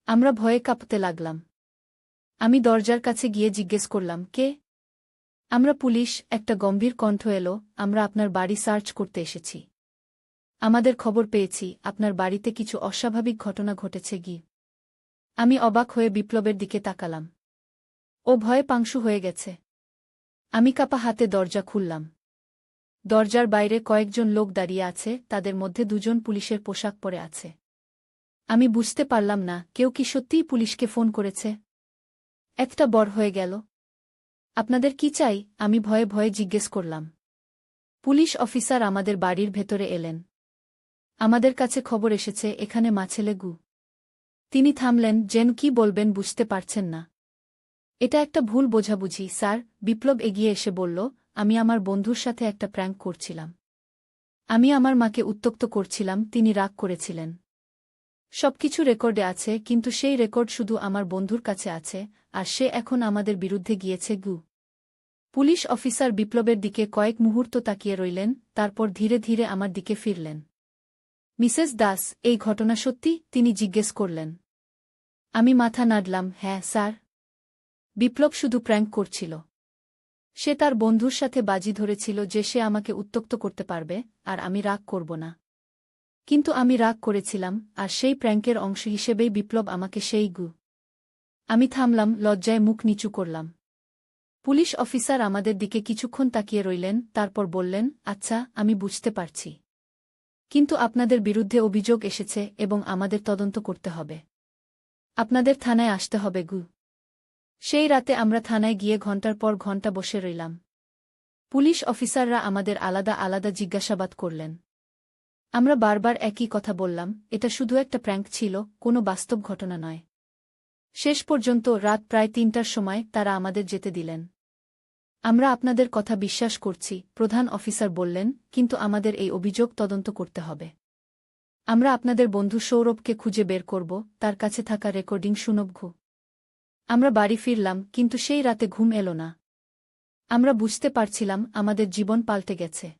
আমরা ভয়ে কাঁপতে লাগলাম। আমি দরজার কাছে গিয়ে জিজ্ঞেস করলাম, কে? আমরা পুলিশ, একটা গম্ভীর কণ্ঠ এলো, আমরা আপনার বাড়ি সার্চ করতে এসেছি। আমাদের খবর পেয়েছি আপনার বাড়িতে কিছু অস্বাভাবিক ঘটনা ঘটেছে। আমি অবাক হয়ে বিপ্লবের দিকে তাকালাম। ও ভয়ে পাংশু হয়ে গেছে। আমি কাঁপা হাতে দরজা খুললাম। দরজার বাইরে কয়েকজন লোক দাঁড়িয়ে আছে, তাদের মধ্যে দুজন পুলিশের পোশাক পরে আছে। আমি বুঝতে পারলাম না, কেউ কি সত্যিই পুলিশকে ফোন করেছে? একটা বড় হয়ে গেল। আপনাদের কি চাই? আমি ভয়ে ভয়ে জিজ্ঞেস করলাম। পুলিশ অফিসার আমাদের বাড়ির ভেতরে এলেন। আমাদের কাছে খবর এসেছে এখানে মাছেলে গু। তিনি থামলেন, যেন কি বলবেন বুঝতে পারছেন না। এটা একটা ভুল বোঝাবুঝি স্যার। বিপ্লব এগিয়ে এসে বলল, আমি আমার বন্ধুর সাথে একটা প্র্যাঙ্ক করছিলাম। আমি আমার মাকে উত্ত্যক্ত করছিলাম, তিনি রাগ করেছিলেন। সবকিছু রেকর্ডে আছে, কিন্তু সেই রেকর্ড শুধু আমার বন্ধুর কাছে আছে, আর সে এখন আমাদের বিরুদ্ধে গিয়েছে গু। পুলিশ অফিসার বিপ্লবের দিকে কয়েক মুহূর্ত তাকিয়ে রইলেন, তারপর ধীরে ধীরে আমার দিকে ফিরলেন। মিসেস দাস, এই ঘটনা সত্যি? তিনি জিজ্ঞেস করলেন। আমি মাথা নাড়লাম, হ্যাঁ স্যার। বিপ্লব শুধু প্র্যাঙ্ক করছিল। সে তার বন্ধুর সাথে বাজি ধরেছিল যে সে আমাকে উত্ত্যক্ত করতে পারবে, আর আমি রাগ করব না। কিন্তু আমি রাগ করেছিলাম, আর সেই প্র্যাঙ্কের অংশ হিসেবেই বিপ্লব আমাকে সেই গু। আমি থামলাম, লজ্জায় মুখ নিচু করলাম। পুলিশ অফিসার আমাদের দিকে কিছুক্ষণ তাকিয়ে রইলেন, তারপর বললেন, আচ্ছা, আমি বুঝতে পারছি। কিন্তু আপনাদের বিরুদ্ধে অভিযোগ এসেছে এবং আমাদের তদন্ত করতে হবে। আপনাদের থানায় আসতে হবে গু। সেই রাতে আমরা থানায় গিয়ে ঘণ্টার পর ঘণ্টা বসে রইলাম। পুলিশ অফিসাররা আমাদের আলাদা আলাদা জিজ্ঞাসাবাদ করলেন। আমরা বারবার একই কথা বললাম, এটা শুধু একটা প্র্যাঙ্ক ছিল, কোনো বাস্তব ঘটনা নয়। শেষ পর্যন্ত রাত প্রায় ৩টার সময় তারা আমাদের যেতে দিলেন। আমরা আপনাদের কথা বিশ্বাস করছি, প্রধান অফিসার বললেন, কিন্তু আমাদের এই অভিযোগ তদন্ত করতে হবে। আমরা আপনাদের বন্ধু সৌরভকে খুঁজে বের করব, তার কাছে থাকা রেকর্ডিং শুনব। আমরা বাড়ি ফিরলাম, কিন্তু সেই রাতে ঘুম এলো না। আমরা বুঝতে পারছিলাম আমাদের জীবন পাল্টে গেছে।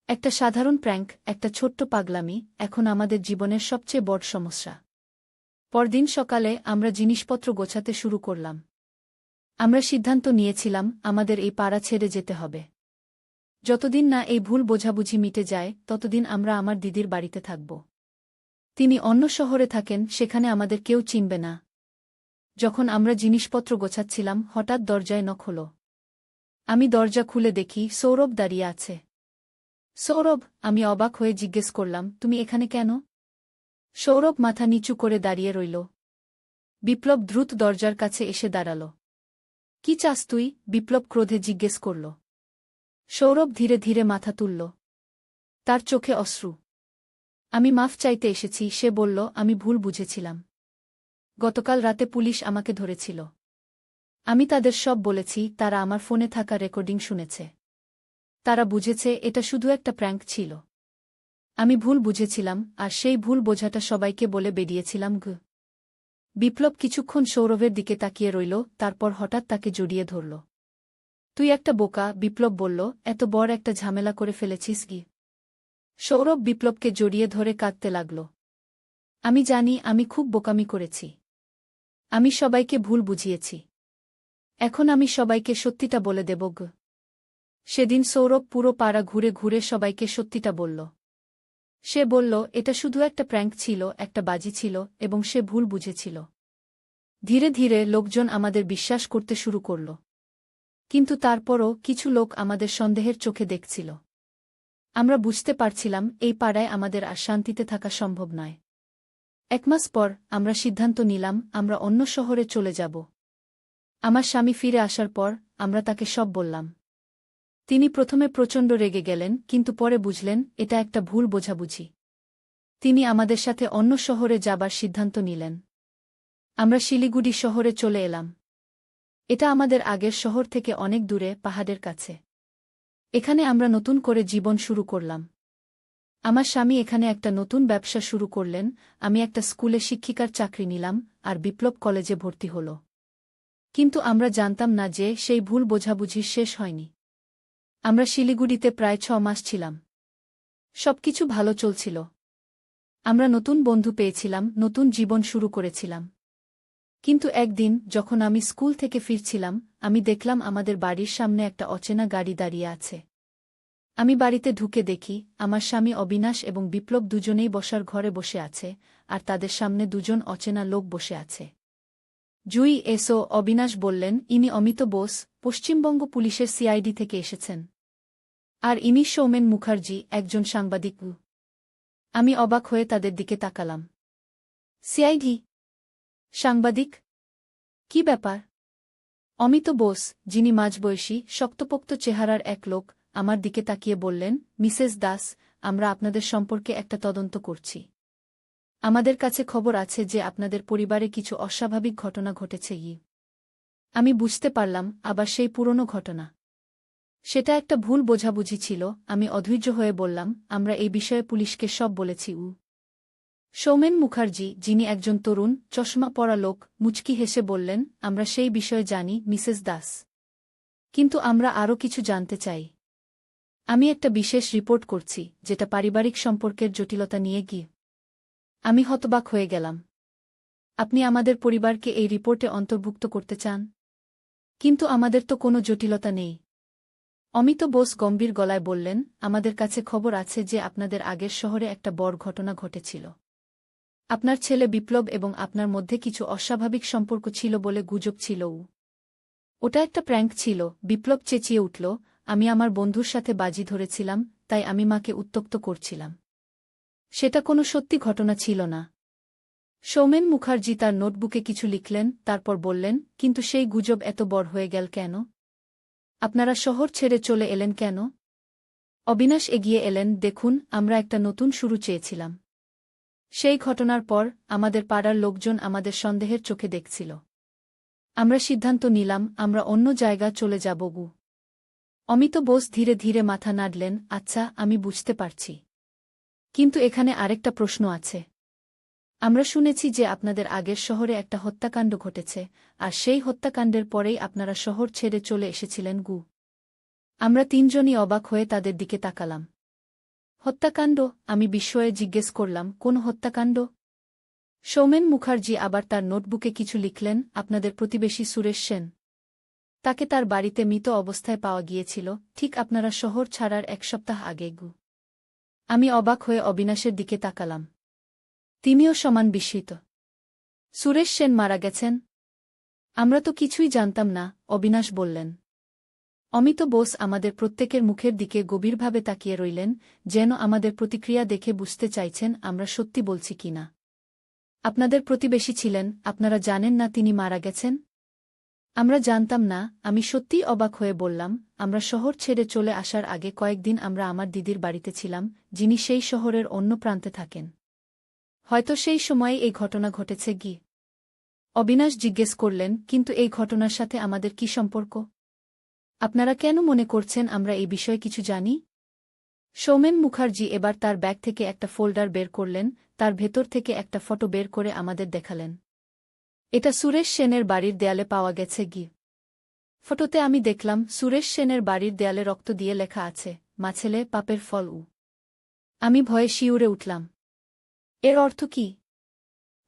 একটা সাধারণ প্র্যাঙ্ক, একটা ছোট্ট পাগলামি, এখন আমাদের জীবনের সবচেয়ে বড় সমস্যা। পরদিন সকালে আমরা জিনিসপত্র গোছাতে শুরু করলাম। আমরা সিদ্ধান্ত নিয়েছিলাম আমাদের এই পাড়া ছেড়ে যেতে হবে। যতদিন না এই ভুল বোঝাবুঝি মিটে যায়, ততদিন আমরা আমার দিদির বাড়িতে থাকব। তিনি অন্য শহরে থাকেন, সেখানে আমাদের কেউ চিনবে না। যখন আমরা জিনিসপত্র গোছাচ্ছিলাম, হঠাৎ দরজায় নক হলো। আমি দরজা খুলে দেখি সৌরভ দাঁড়িয়ে আছে। সৌরভ, আমি অবাক হয়ে জিজ্ঞেস করলাম, তুমি এখানে কেন? সৌরভ মাথা নিচু করে দাঁড়িয়ে রইল। বিপ্লব দ্রুত দরজার কাছে এসে দাঁড়াল। কি চাস তুই? বিপ্লব ক্রোধে জিজ্ঞেস করল। সৌরভ ধীরে ধীরে মাথা তুলল। তার চোখে অশ্রু। আমি মাফ চাইতে এসেছি, সে বলল, আমি ভুল বুঝেছিলাম। গতকাল রাতে পুলিশ আমাকে ধরেছিল। আমি তাদের সব বলেছি, তারা আমার ফোনে থাকা রেকর্ডিং শুনেছে। তারা বুঝেছে এটা শুধু একটা প্র্যাঙ্ক ছিল। আমি ভুল বুঝেছিলাম, আর সেই ভুল বোঝাটা সবাইকে বলে বেরিয়েছিলাম গু। বিপ্লব কিছুক্ষণ সৌরভের দিকে তাকিয়ে রইল, তারপর হঠাৎ তাকে জড়িয়ে ধরল। তুই একটা বোকা, বিপ্লব বলল, এত বড় একটা ঝামেলা করে ফেলেছিস কি? সৌরভ বিপ্লবকে জড়িয়ে ধরে কাঁদতে লাগল। আমি জানি আমি খুব বোকামি করেছি। আমি সবাইকে ভুল বুঝিয়েছি। এখন আমি সবাইকে সত্যিটা বলে দেব গু। সেদিন সৌরভ পুরো পাড়া ঘুরে ঘুরে সবাইকে সত্যিটা বলল। সে বলল, এটা শুধু একটা প্র্যাঙ্ক ছিল, একটা বাজি ছিল, এবং সে ভুল বুঝেছিল। ধীরে ধীরে লোকজন আমাদের বিশ্বাস করতে শুরু করল। কিন্তু তারপরও কিছু লোক আমাদের সন্দেহের চোখে দেখছিল। আমরা বুঝতে পারছিলাম এই পাড়ায় আমাদের আর শান্তিতে থাকা সম্ভব নয়। ১ মাস পর আমরা সিদ্ধান্ত নিলাম আমরা অন্য শহরে চলে যাব। আমার স্বামী ফিরে আসার পর আমরা তাকে সব বললাম। তিনি প্রথমে প্রচণ্ড রেগে গেলেন, কিন্তু পরে বুঝলেন এটা একটা ভুল বোঝাবুঝি। তিনি আমাদের সাথে অন্য শহরে যাবার সিদ্ধান্ত নিলেন। আমরা শিলিগুড়ি শহরে চলে এলাম। এটা আমাদের আগের শহর থেকে অনেক দূরে, পাহাড়ের কাছে। এখানে আমরা নতুন করে জীবন শুরু করলাম। আমার স্বামী এখানে একটা নতুন ব্যবসা শুরু করলেন, আমি একটা স্কুলে শিক্ষিকার চাকরি নিলাম, আর বিপ্লব কলেজে ভর্তি হল। কিন্তু আমরা জানতাম না যে সেই ভুল বোঝাবুঝি শেষ হয়নি। আমরা শিলিগুড়িতে প্রায় ৬ মাস ছিলাম। সবকিছু ভালো চলছিল। আমরা নতুন বন্ধু পেয়েছিলাম, নতুন জীবন শুরু করেছিলাম। কিন্তু একদিন যখন আমি স্কুল থেকে ফিরছিলাম, আমি দেখলাম আমাদের বাড়ির সামনে একটা অচেনা গাড়ি দাঁড়িয়ে আছে। আমি বাড়িতে ঢুকে দেখি আমার স্বামী অবিনাশ এবং বিপ্লব দুজনেই বসার ঘরে বসে আছে, আর তাদের সামনে দুজন অচেনা লোক বসে আছে। জুই, এসো, অবিনাশ বললেন, ইনি অমিত বোস, পশ্চিমবঙ্গ পুলিশের সিআইডি থেকে এসেছেন। আর ইনি সৌমেন মুখার্জি, একজন সাংবাদিক। আমি অবাক হয়ে তাদের দিকে তাকালাম। সিআইডি? সাংবাদিক? কি ব্যাপার? অমিত বোস, যিনি মাঝবয়সী শক্তপোক্ত চেহারার এক লোক, আমার দিকে তাকিয়ে বললেন, মিসেস দাস, আমরা আপনাদের সম্পর্কে একটা তদন্ত করছি। আমাদের কাছে খবর আছে যে আপনাদের পরিবারে কিছু অস্বাভাবিক ঘটনা ঘটেছে। আমি বুঝতে পারলাম, আবার সেই পুরনো ঘটনা। সেটা একটা ভুল বোঝাবুঝি ছিল। আমি অধৈর্য হয়ে বললাম, আমরা এই বিষয়ে পুলিশকে সব বলেছি। সৌমেন মুখার্জি, যিনি একজন তরুণ চশমা পরা লোক, মুচকি হেসে বললেন, আমরা সেই বিষয়ে জানি মিসেস দাস। কিন্তু আমরা আরও কিছু জানতে চাই। আমি একটা বিশেষ রিপোর্ট করছি, যেটা পারিবারিক সম্পর্কের জটিলতা নিয়ে গিয়ে। আমি হতবাক হয়ে গেলাম। আপনি আমাদের পরিবারকে এই রিপোর্টে অন্তর্ভুক্ত করতে চান? কিন্তু আমাদের তো কোনো জটিলতা নেই। অমিত বোস গম্ভীর গলায় বললেন, আমাদের কাছে খবর আছে যে আপনাদের আগের শহরে একটা বড় ঘটনা ঘটেছিল। আপনার ছেলে বিপ্লব এবং আপনার মধ্যে কিছু অস্বাভাবিক সম্পর্ক ছিল বলে গুজব ছিল। ওটা একটা প্র্যাঙ্ক ছিল। বিপ্লব চেঁচিয়ে উঠল, আমি আমার বন্ধুর সাথে বাজি ধরেছিলাম, তাই আমি মাকে উত্ত্যক্ত করছিলাম। সেটা কোনো সত্যি ঘটনা ছিল না। সৌমেন মুখার্জি তার নোটবুকে কিছু লিখলেন, তারপর বললেন, কিন্তু সেই গুজব এত বড় হয়ে গেল কেন? আপনারা শহর ছেড়ে চলে এলেন কেন? অবিনাশ এগিয়ে এলেন, দেখুন, আমরা একটা নতুন শুরু চেয়েছিলাম। সেই ঘটনার পর আমাদের পাড়ার লোকজন আমাদের সন্দেহের চোখে দেখছিল। আমরা সিদ্ধান্ত নিলাম আমরা অন্য জায়গা চলে যাব। অমিত বোস ধীরে ধীরে মাথা নাড়লেন, আচ্ছা, আমি বুঝতে পারছি। কিন্তু এখানে আরেকটা প্রশ্ন আছে। আমরা শুনেছি যে আপনাদের আগের শহরে একটা হত্যাকাণ্ড ঘটেছে, আর সেই হত্যাকাণ্ডের পরেই আপনারা শহর ছেড়ে চলে এসেছিলেন। আমরা তিনজনই অবাক হয়ে তাদের দিকে তাকালাম। হত্যাকাণ্ড? আমি বিস্ময়ে জিজ্ঞেস করলাম, কোন হত্যাকাণ্ড? সৌমেন মুখার্জি আবার তার নোটবুকে কিছু লিখলেন, আপনাদের প্রতিবেশী সুরেশ সেন। তাকে তার বাড়িতে মৃত অবস্থায় পাওয়া গিয়েছিল, ঠিক আপনারা শহর ছাড়ার এক সপ্তাহ আগে। আমি অবাক হয়ে অবিনাশের দিকে তাকালাম। তিনিও সমান বিস্মিত। সুরেশ সেন মারা গেছেন? আমরা তো কিছুই জানতাম না, অবিনাশ বললেন। অমিত বোস আমাদের প্রত্যেকের মুখের দিকে গভীরভাবে তাকিয়ে রইলেন, যেন আমাদের প্রতিক্রিয়া দেখে বুঝতে চাইছেন আমরা সত্যি বলছি কিনা। আপনাদের প্রতিবেশী ছিলেন, আপনারা জানেন না তিনি মারা গেছেন? আমরা জানতাম না। আমি সত্যিই অবাক হয়ে বললাম, আমরা শহর ছেড়ে চলে আসার আগে কয়েকদিন আমরা আমার দিদির বাড়িতে ছিলাম, যিনি সেই শহরের অন্য প্রান্তে থাকেন। হয়তো সেই সময়ে এই ঘটনা ঘটেছে। অবিনাশ জিজ্ঞেস করলেন, কিন্তু এই ঘটনার সাথে আমাদের কি সম্পর্ক? আপনারা কেন মনে করছেন আমরা এই বিষয়ে কিছু জানি? সৌমেন মুখার্জি এবার তার ব্যাগ থেকে একটা ফোল্ডার বের করলেন, তার ভেতর থেকে একটা ফটো বের করে আমাদের দেখালেন। এটা সুরেশ সেনের বাড়ির দেয়ালে পাওয়া গেছে। ফটোতে আমি দেখলাম সুরেশ সেনের বাড়ির দেয়ালে রক্ত দিয়ে লেখা আছে, মা ছেলে পাপের ফল। আমি ভয়ে শিউরে উঠলাম। এর অর্থ কি?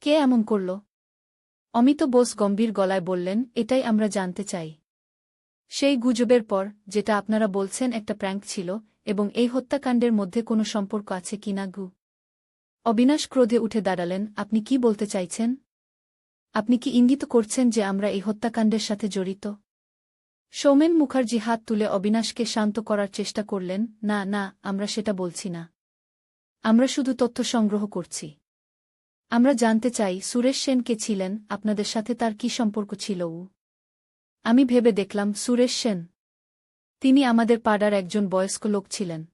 কে এমন করল? অমিত বোস গম্ভীর গলায় বললেন, এটাই আমরা জানতে চাই। সেই গুজবের পর, যেটা আপনারা বলছেন একটা প্র্যাঙ্ক ছিল, এবং এই হত্যাকাণ্ডের মধ্যে কোনো সম্পর্ক আছে কিনা। অবিনাশ ক্রোধে উঠে দাঁড়ালেন, আপনি কি বলতে চাইছেন? আপনি কি ইঙ্গিত করছেন যে আমরা এই হত্যাকাণ্ডের সাথে জড়িত? সৌমেন মুখার্জি হাত তুলে অবিনাশকে শান্ত করার চেষ্টা করলেন, না না, আমরা সেটা বলছি না। আমরা শুধু তথ্য সংগ্রহ করছি। আমরা জানতে চাই সুরেশ সেন কে ছিলেন, আপনাদের সাথে তার কি সম্পর্ক ছিল। আমি ভেবে দেখলাম, সুরেশ সেন? তিনি আমাদের পাড়ার একজন বয়স্ক লোক ছিলেন।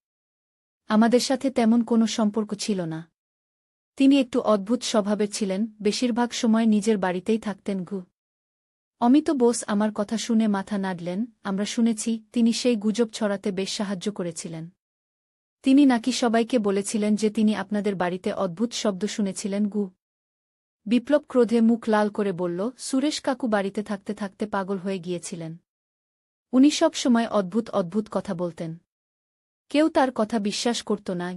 আমাদের সাথে তেমন কোনো সম্পর্ক ছিল না। তিনি একটু অদ্ভুত স্বভাবের ছিলেন, বেশিরভাগ সময় নিজের বাড়িতেই থাকতেন। অমিত বোস আমার কথা শুনে মাথা নাড়লেন, আমরা শুনেছি তিনি সেই গুজব ছড়াতে বেশ সাহায্য করেছিলেন। তিনি নাকি সবাইকে বলেছিলেন যে তিনি আপনাদের বাড়িতে অদ্ভুত শব্দ শুনেছিলেন। বিপ্লব ক্রোধে মুখ লাল করে বলল, সুরেশ কাকু বাড়িতে থাকতে থাকতে পাগল হয়ে গিয়েছিলেন। উনি সব সময় অদ্ভুত অদ্ভুত কথা বলতেন। কেউ তার কথা বিশ্বাস করত না।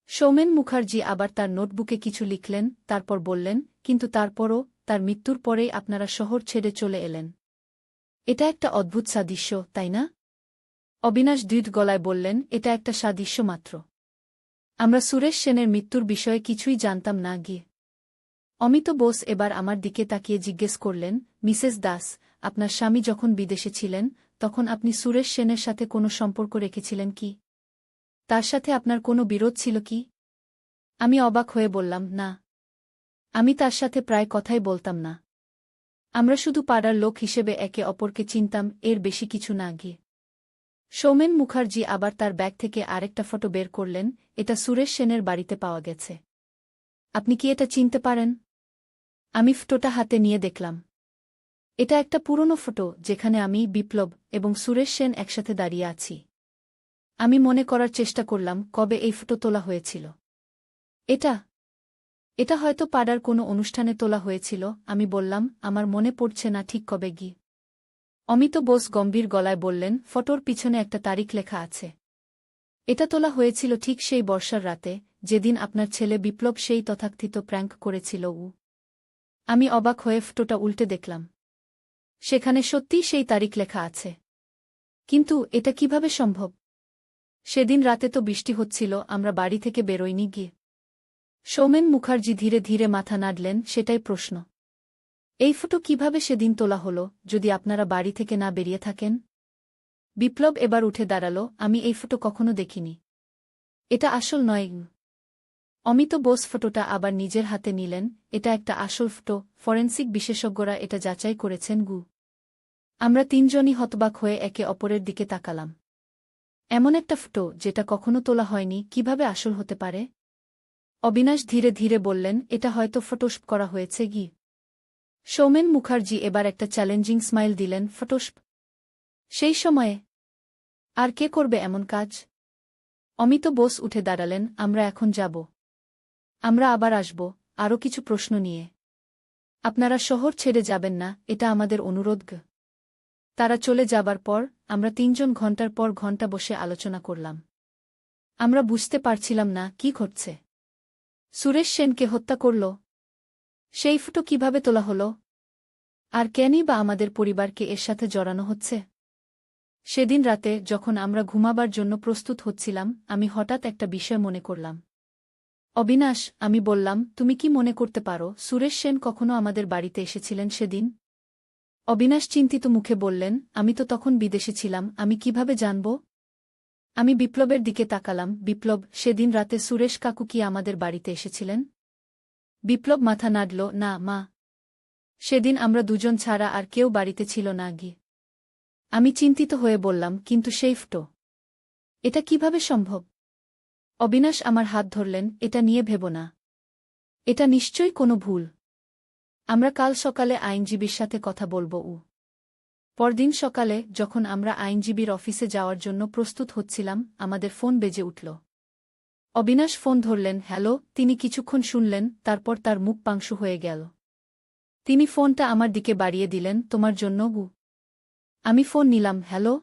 সৌমেন মুখার্জি আবার তার নোটবুকে কিছু লিখলেন, তারপর বললেন, কিন্তু তারপরও তার মৃত্যুর পরেই আপনারা শহর ছেড়ে চলে এলেন। এটা একটা অদ্ভুত সাদৃশ্য, তাই না? অবিনাশ দৃঢ় গলায় বললেন, এটা একটা সাদৃশ্য মাত্র। আমরা সুরেশ সেনের মৃত্যুর বিষয়ে কিছুই জানতাম না। অমিত বোস এবার আমার দিকে তাকিয়ে জিজ্ঞেস করলেন, মিসেস দাস, আপনার স্বামী যখন বিদেশে ছিলেন, তখন আপনি সুরেশ সেনের সাথে কোনো সম্পর্ক রেখেছিলেন কি? তার সাথে আপনার কোনো বিরোধ ছিল কি? আমি অবাক হয়ে বললাম, না। আমি তার সাথে প্রায় কথাই বলতাম না। আমরা শুধু পাড়ার লোক হিসেবে একে অপরকে চিনতাম, এর বেশি কিছু না। সৌমেন মুখার্জি আবার তার ব্যাগ থেকে আরেকটা ফটো বের করলেন। এটা সুরেশ সেনের বাড়িতে পাওয়া গেছে। আপনি কি এটা চিনতে পারেন? আমি ফটোটা হাতে নিয়ে দেখলাম। এটা একটা পুরনো ফটো যেখানে আমি, বিপ্লব এবং সুরেশ সেন একসাথে দাঁড়িয়ে আছি। আমি মনে করার চেষ্টা করলাম কবে এই ফটো তোলা হয়েছিল। এটা এটা হয়তো পাড়ার কোনো অনুষ্ঠানে তোলা হয়েছিল। আমি বললাম, আমার মনে পড়ছে না ঠিক কবে গি। অমিত বোস গম্ভীর গলায় বললেন, ফটোর পিছনে একটা তারিখ লেখা আছে। এটা তোলা হয়েছিল ঠিক সেই বর্ষার রাতে, যেদিন আপনার ছেলে বিপ্লব সেই তথাকথিত প্র্যাঙ্ক করেছিল। আমি অবাক হয়ে ফটোটা উল্টে দেখলাম। সেখানে সত্যিই সেই তারিখ লেখা আছে। কিন্তু এটা কিভাবে সম্ভব? সেদিন রাতে তো বৃষ্টি হচ্ছিল, আমরা বাড়ি থেকে বেরোইনি গিয়ে। সৌমেন মুখার্জি ধীরে ধীরে মাথা নাড়লেন। সেটাই প্রশ্ন। এই ফটো কিভাবে সেদিন তোলা হলো, যদি আপনারা বাড়ি থেকে না বেরিয়ে থাকেন? বিপ্লব এবার উঠে দাঁড়াল। আমি এই ফটো কখনো দেখিনি। এটা আসল নয়। অমিত বোস ফটোটা আবার নিজের হাতে নিলেন। এটা একটা আসল ফটো, ফরেনসিক বিশেষজ্ঞরা এটা যাচাই করেছেন। আমরা তিনজনই হতবাক হয়ে একে অপরের দিকে তাকালাম। এমন একটা ফটো যেটা কখনো তোলা হয়নি, কিভাবে আসল হতে পারে? অবিনাশ ধীরে ধীরে বললেন, এটা হয়তো ফটোশপ করা হয়েছে। সৌমেন মুখার্জি এবার একটা চ্যালেঞ্জিং স্মাইল দিলেন। ফটোশপ? সেই সময়ে আর কে করবে এমন কাজ? অমিত বোস উঠে দাঁড়ালেন। আমরা এখন যাব। আমরা আবার আসব, আরও কিছু প্রশ্ন নিয়ে। আপনারা শহর ছেড়ে যাবেন না, এটা আমাদের অনুরোধ। তারা চলে যাবার পর আমরা তিনজন ঘণ্টার পর ঘণ্টা বসে আলোচনা করলাম। আমরা বুঝতে পারছিলাম না কি ঘটছে। সুরেশ সেনকে হত্যা করল? সেই ফটো কিভাবে তোলা হলো? আর কেনই বা আমাদের পরিবারকে এর সাথে জড়ানো হচ্ছে? সেদিন রাতে যখন আমরা ঘুমাবার জন্য প্রস্তুত হচ্ছিলাম, আমি হঠাৎ একটা বিষয় মনে করলাম। অবিনাশ, আমি বললাম, তুমি কি মনে করতে পারো সুরেশ সেন কখনো আমাদের বাড়িতে এসেছিলেন সেদিন? অবিনাশ চিন্তিত মুখে বললেন, আমি তো তখন বিদেশে ছিলাম, আমি কিভাবে জানব? আমি বিপ্লবের দিকে তাকালাম। বিপ্লব, সেদিন রাতে সুরেশ কাকু কি আমাদের বাড়িতে এসেছিলেন? বিপ্লব মাথা নাড়ল। না মা, সেদিন আমরা দুজন ছাড়া আর কেউ বাড়িতে ছিল না। আমি চিন্তিত হয়ে বললাম, কিন্তু সেই ফটো, এটা কিভাবে সম্ভব? অবিনাশ আমার হাত ধরলেন। এটা নিয়ে ভেব না। এটা নিশ্চয়ই কোনো ভুল। আমরা কাল সকালে আইনজীবীর সাথে কথা বলব। পরদিন সকালে যখন আমরা আইনজীবীর অফিসে যাওয়ার জন্য প্রস্তুত হচ্ছিলাম, আমাদের ফোন বেজে উঠল। অবিনাশ ফোন ধরলেন। হ্যালো। তিনি কিছুক্ষণ শুনলেন, তারপর তার মুখ পাংশু হয়ে গেল। তিনি ফোনটা আমার দিকে বাড়িয়ে দিলেন। তোমার জন্য। আমি ফোন নিলাম। হ্যালো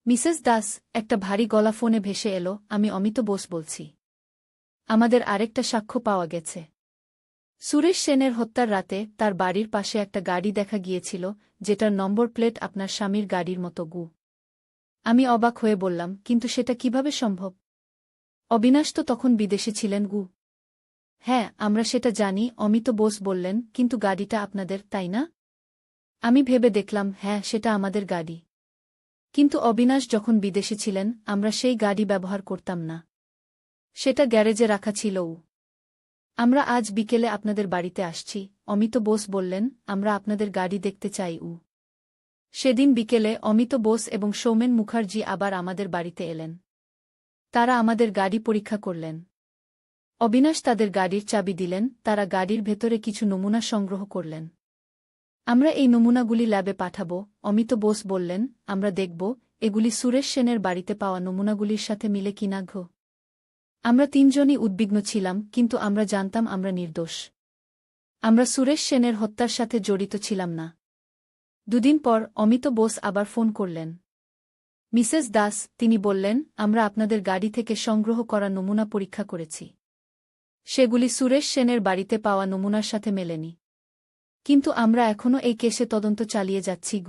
মিসেস দাস, একটা ভারী গলা ফোনে ভেসে এলো। আমি অমিত বোস বলছি। আমাদের আরেকটা সাক্ষ্য পাওয়া গেছে। সুরেশ সেনের হত্যার রাতে তার বাড়ির পাশে একটা গাড়ি দেখা গিয়েছিল, যেটার নম্বর প্লেট আপনার স্বামীর গাড়ির মতো। আমি অবাক হয়ে বললাম, কিন্তু সেটা কিভাবে সম্ভব? অবিনাশ তো তখন বিদেশে ছিলেন। হ্যাঁ, আমরা সেটা জানি, অমিত বোস বললেন, কিন্তু গাড়িটা আপনাদের, তাই না? আমি ভেবে দেখলাম, হ্যাঁ, সেটা আমাদের গাড়ি। কিন্তু অবিনাশ যখন বিদেশে ছিলেন, আমরা সেই গাড়ি ব্যবহার করতাম না। সেটা গ্যারেজে রাখা ছিল। আমরা আজ বিকেলে আপনাদের বাড়িতে আসছি। অমিত বোস বললেন, আমরা আপনাদের গাড়ি দেখতে চাই। সেদিন বিকেলে অমিত বোস এবং সৌমেন মুখার্জি আবার আমাদের বাড়িতে এলেন। তারা আমাদের গাড়ি পরীক্ষা করলেন। অবিনাশ তাদের গাড়ির চাবি দিলেন। তারা গাড়ির ভেতরে কিছু নমুনা সংগ্রহ করলেন। আমরা এই নমুনাগুলি ল্যাবে পাঠাব। অমিত বোস বললেন, আমরা দেখব এগুলি সুরেশ সেনের বাড়িতে পাওয়া নমুনাগুলির সাথে মিলে কিনা। আমরা তিনজনই উদ্বিগ্ন ছিলাম, কিন্তু আমরা জানতাম আমরা নির্দোষ। আমরা সুরেশ সেনের হত্যার সাথে জড়িত ছিলাম না। দুদিন পর অমিত বোস আবার ফোন করলেন। মিসেস দাস, তিনি বললেন, আমরা আপনাদের গাড়ি থেকে সংগ্রহ করা নমুনা পরীক্ষা করেছি। সেগুলি সুরেশ সেনের বাড়িতে পাওয়া নমুনার সাথে মেলেনি। কিন্তু আমরা এখনও এই কেসে তদন্ত চালিয়ে যাচ্ছি।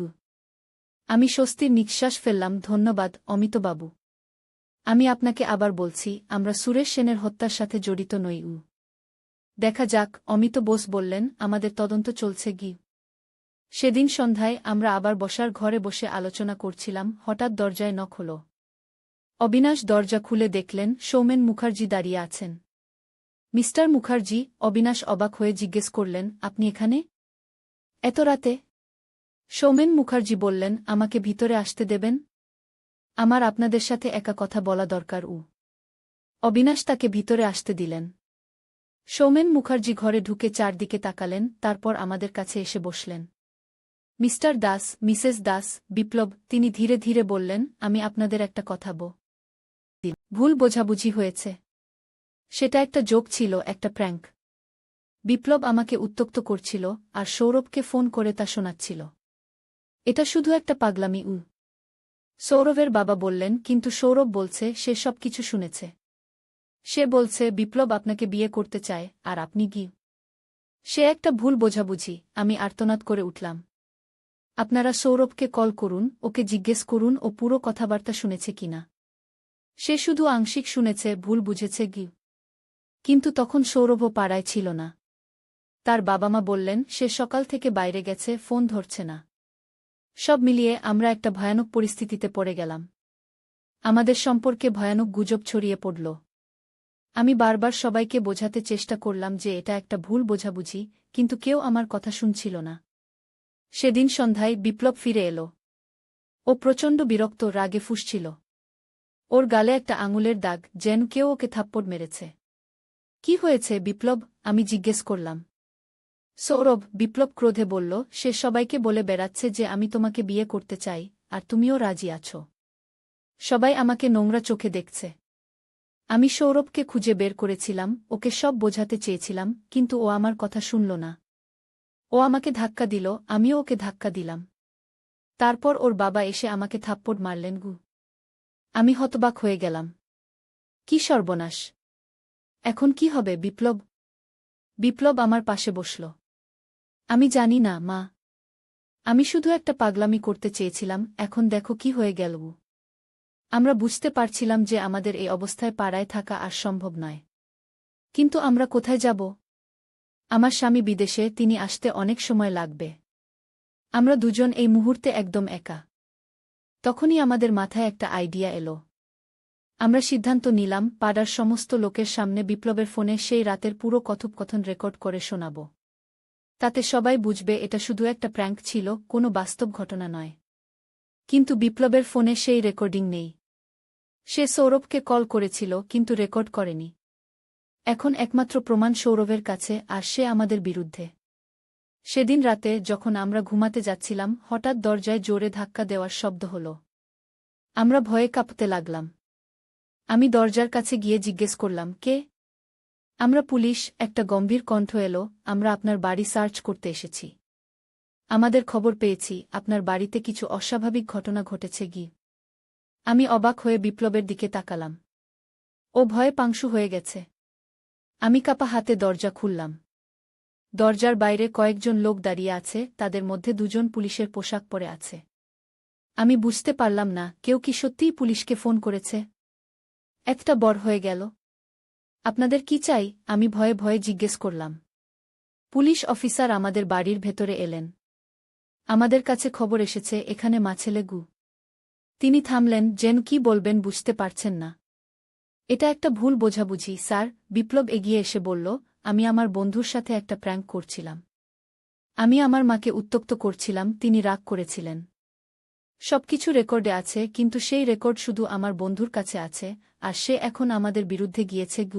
আমি স্বস্তির নিঃশ্বাস ফেললাম। ধন্যবাদ অমিতবাবু। আমি আপনাকে আবার বলছি, আমরা সুরেশ সেনের হত্যার সাথে জড়িত নই। দেখা যাক, অমিত বোস বললেন, আমাদের তদন্ত চলছে। সেদিন সন্ধ্যায় আমরা আবার বসার ঘরে বসে আলোচনা করছিলাম, হঠাৎ দরজায় নক হল। অবিনাশ দরজা খুলে দেখলেন সৌমেন মুখার্জি দাঁড়িয়ে আছেন। মিস্টার মুখার্জি, অবিনাশ অবাক হয়ে জিজ্ঞেস করলেন, আপনি এখানে এত রাতে? সৌমেন মুখার্জি বললেন, আমাকে ভিতরে আসতে দেবেন? আমার আপনাদের সাথে একা কথা বলা দরকার। অবিনাশ তাকে ভিতরে আসতে দিলেন। সৌমেন মুখার্জি ঘরে ঢুকে চারদিকে তাকালেন, তারপর আমাদের কাছে এসে বসলেন। মিস্টার দাস, মিসেস দাস, বিপ্লব, তিনি ধীরে ধীরে বললেন, আমি আপনাদের একটা কথা ভুল বোঝাবুঝি হয়েছে। সেটা একটা জোক ছিল, একটা প্র্যাঙ্ক। বিপ্লব আমাকে উত্ত্যক্ত করছিল, আর সৌরভকে ফোন করে তা শোনাচ্ছিল। এটা শুধু একটা পাগলামি। সৌরভের বাবা বললেন, কিন্তু সৌরভ বলছে সে সব কিছু শুনেছে। সে বলছে বিপ্লব আপনাকে বিয়ে করতে চায়, আর আপনি কি? সে একটা ভুল বোঝাবুঝি। আমি আর্তনাদ করে উঠলাম। আপনারা সৌরভকে কল করুন, ওকে জিজ্ঞেস করুন ও পুরো কথাবার্তা শুনেছে কিনা। সে শুধু আংশিক শুনেছে, ভুল বুঝেছে কিন্তু তখন সৌরভও পাড়ায় ছিল না। তার বাবা মা বললেন সে সকাল থেকে বাইরে গেছে, ফোন ধরছে না। সব মিলিয়ে আমরা একটা ভয়ানক পরিস্থিতিতে পড়ে গেলাম। আমাদের সম্পর্কে ভয়ানক গুজব ছড়িয়ে পড়ল। আমি বারবার সবাইকে বোঝাতে চেষ্টা করলাম যে এটা একটা ভুল বোঝাবুঝি, কিন্তু কেউ আমার কথা শুনছিল না। সেদিন সন্ধ্যায় বিপ্লব ফিরে এলো। ও প্রচণ্ড বিরক্ত, রাগে ফুঁসছিল। ওর গালে একটা আঙুলের দাগ, যেন কেউ ওকে থাপ্পড় মেরেছে। কি হয়েছে বিপ্লব? আমি জিজ্ঞেস করলাম। সৌরভ, বিপ্লব ক্রোধে বলল, সে সবাইকে বলে বেড়াচ্ছে যে আমি তোমাকে বিয়ে করতে চাই, আর তুমিও রাজি আছো। সবাই আমাকে নোংরা চোখে দেখছে। আমি সৌরভকে খুঁজে বের করেছিলাম, ওকে সব বোঝাতে চেয়েছিলাম, কিন্তু ও আমার কথা শুনল না। ও আমাকে ধাক্কা দিল, আমিও ওকে ধাক্কা দিলাম। তারপর ওর বাবা এসে আমাকে থাপ্পড় মারলেন। আমি হতবাক হয়ে গেলাম। কি সর্বনাশ! এখন কি হবে বিপ্লব? বিপ্লব আমার পাশে বসল। আমি জানি না মা। আমি শুধু একটা পাগলামি করতে চেয়েছিলাম, এখন দেখো কি হয়ে গেল। আমরা বুঝতে পারছিলাম যে আমাদের এই অবস্থায় পাড়ায় থাকা আর সম্ভব নয়। কিন্তু আমরা কোথায় যাব? আমার স্বামী বিদেশে, তিনি আসতে অনেক সময় লাগবে। আমরা দুজন এই মুহূর্তে একদম একা। তখনই আমাদের মাথায় একটা আইডিয়া এলো। আমরা সিদ্ধান্ত নিলাম পাড়ার সমস্ত লোকের সামনে বিপ্লবের ফোনে সেই রাতের পুরো কথোপকথন রেকর্ড করে শোনাব। তাতে সবাই বুঝবে এটা শুধু একটা প্র্যাঙ্ক ছিল, কোনো বাস্তব ঘটনা নয়। কিন্তু বিপ্লবের ফোনে সেই রেকর্ডিং নেই। সে সৌরভকে কল করেছিল, কিন্তু রেকর্ড করেনি। এখন একমাত্র প্রমাণ সৌরভের কাছে, আর সে আমাদের বিরুদ্ধে। সেদিন রাতে যখন আমরা ঘুমাতে যাচ্ছিলাম, হঠাৎ দরজায় জোরে ধাক্কা দেওয়ার শব্দ হল। আমরা ভয়ে কাঁপতে লাগলাম। আমি দরজার কাছে গিয়ে জিজ্ঞেস করলাম, কে? আমরা পুলিশ, একটা গম্ভীর কণ্ঠ এলো, আমরা আপনার বাড়ি সার্চ করতে এসেছি। আমাদের খবর পেয়েছি আপনার বাড়িতে কিছু অস্বাভাবিক ঘটনা ঘটেছে। আমি অবাক হয়ে বিপ্লবের দিকে তাকালাম। ও ভয়ে পাংশু হয়ে গেছে। আমি কাঁপা হাতে দরজা খুললাম। দরজার বাইরে কয়েকজন লোক দাঁড়িয়ে আছে, তাদের মধ্যে দুজন পুলিশের পোশাক পরে আছে। আমি বুঝতে পারলাম না, কেউ কি সত্যিই পুলিশকে ফোন করেছে? একটা বড় হয়ে গেল। আপনাদের কি চাই? আমি ভয়ে ভয়ে জিজ্ঞেস করলাম। পুলিশ অফিসার আমাদের বাড়ির ভেতরে এলেন। আমাদের কাছে খবর এসেছে এখানে মাছেলে। তিনি থামলেন, যেন কি বলবেন বুঝতে পারছেন না। এটা একটা ভুল বোঝাবুঝি স্যার। বিপ্লব এগিয়ে এসে বলল, আমি আমার বন্ধুর সাথে একটা প্র্যাঙ্ক করছিলাম। আমি আমার মাকে উত্ত্যক্ত করছিলাম, তিনি রাগ করেছিলেন। সবকিছু রেকর্ডে আছে, কিন্তু সেই রেকর্ড শুধু আমার বন্ধুর কাছে আছে, আর সে এখন আমাদের বিরুদ্ধে গিয়েছে।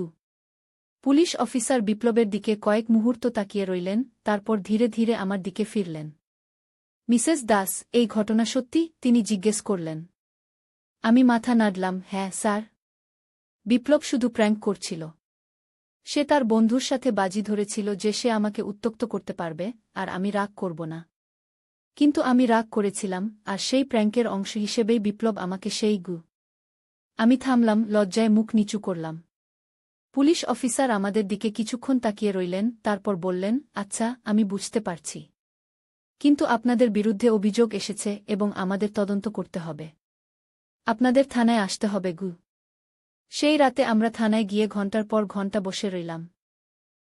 পুলিশ অফিসার বিপ্লবের দিকে কয়েক মুহূর্ত তাকিয়ে রইলেন, তারপর ধীরে ধীরে আমার দিকে ফিরলেন। মিসেস দাস, এই ঘটনা সত্যি? তিনি জিজ্ঞেস করলেন। আমি মাথা নাড়লাম, হ্যাঁ স্যার। বিপ্লব শুধু প্র্যাঙ্ক করছিল। সে তার বন্ধুর সাথে বাজি ধরেছিল যে সে আমাকে উত্ত্যক্ত করতে পারবে, আর আমি রাগ করব না। কিন্তু আমি রাগ করেছিলাম, আর সেই প্র্যাঙ্কের অংশ হিসেবেই বিপ্লব আমাকে সেই আমি থামলাম, লজ্জায় মুখ নিচু করলাম। পুলিশ অফিসার আমাদের দিকে কিছুক্ষণ তাকিয়ে রইলেন, তারপর বললেন, আচ্ছা, আমি বুঝতে পারছি। কিন্তু আপনাদের বিরুদ্ধে অভিযোগ এসেছে এবং আমাদের তদন্ত করতে হবে। আপনাদের থানায় আসতে হবে। সেই রাতে আমরা থানায় গিয়ে ঘণ্টার পর ঘণ্টা বসে রইলাম।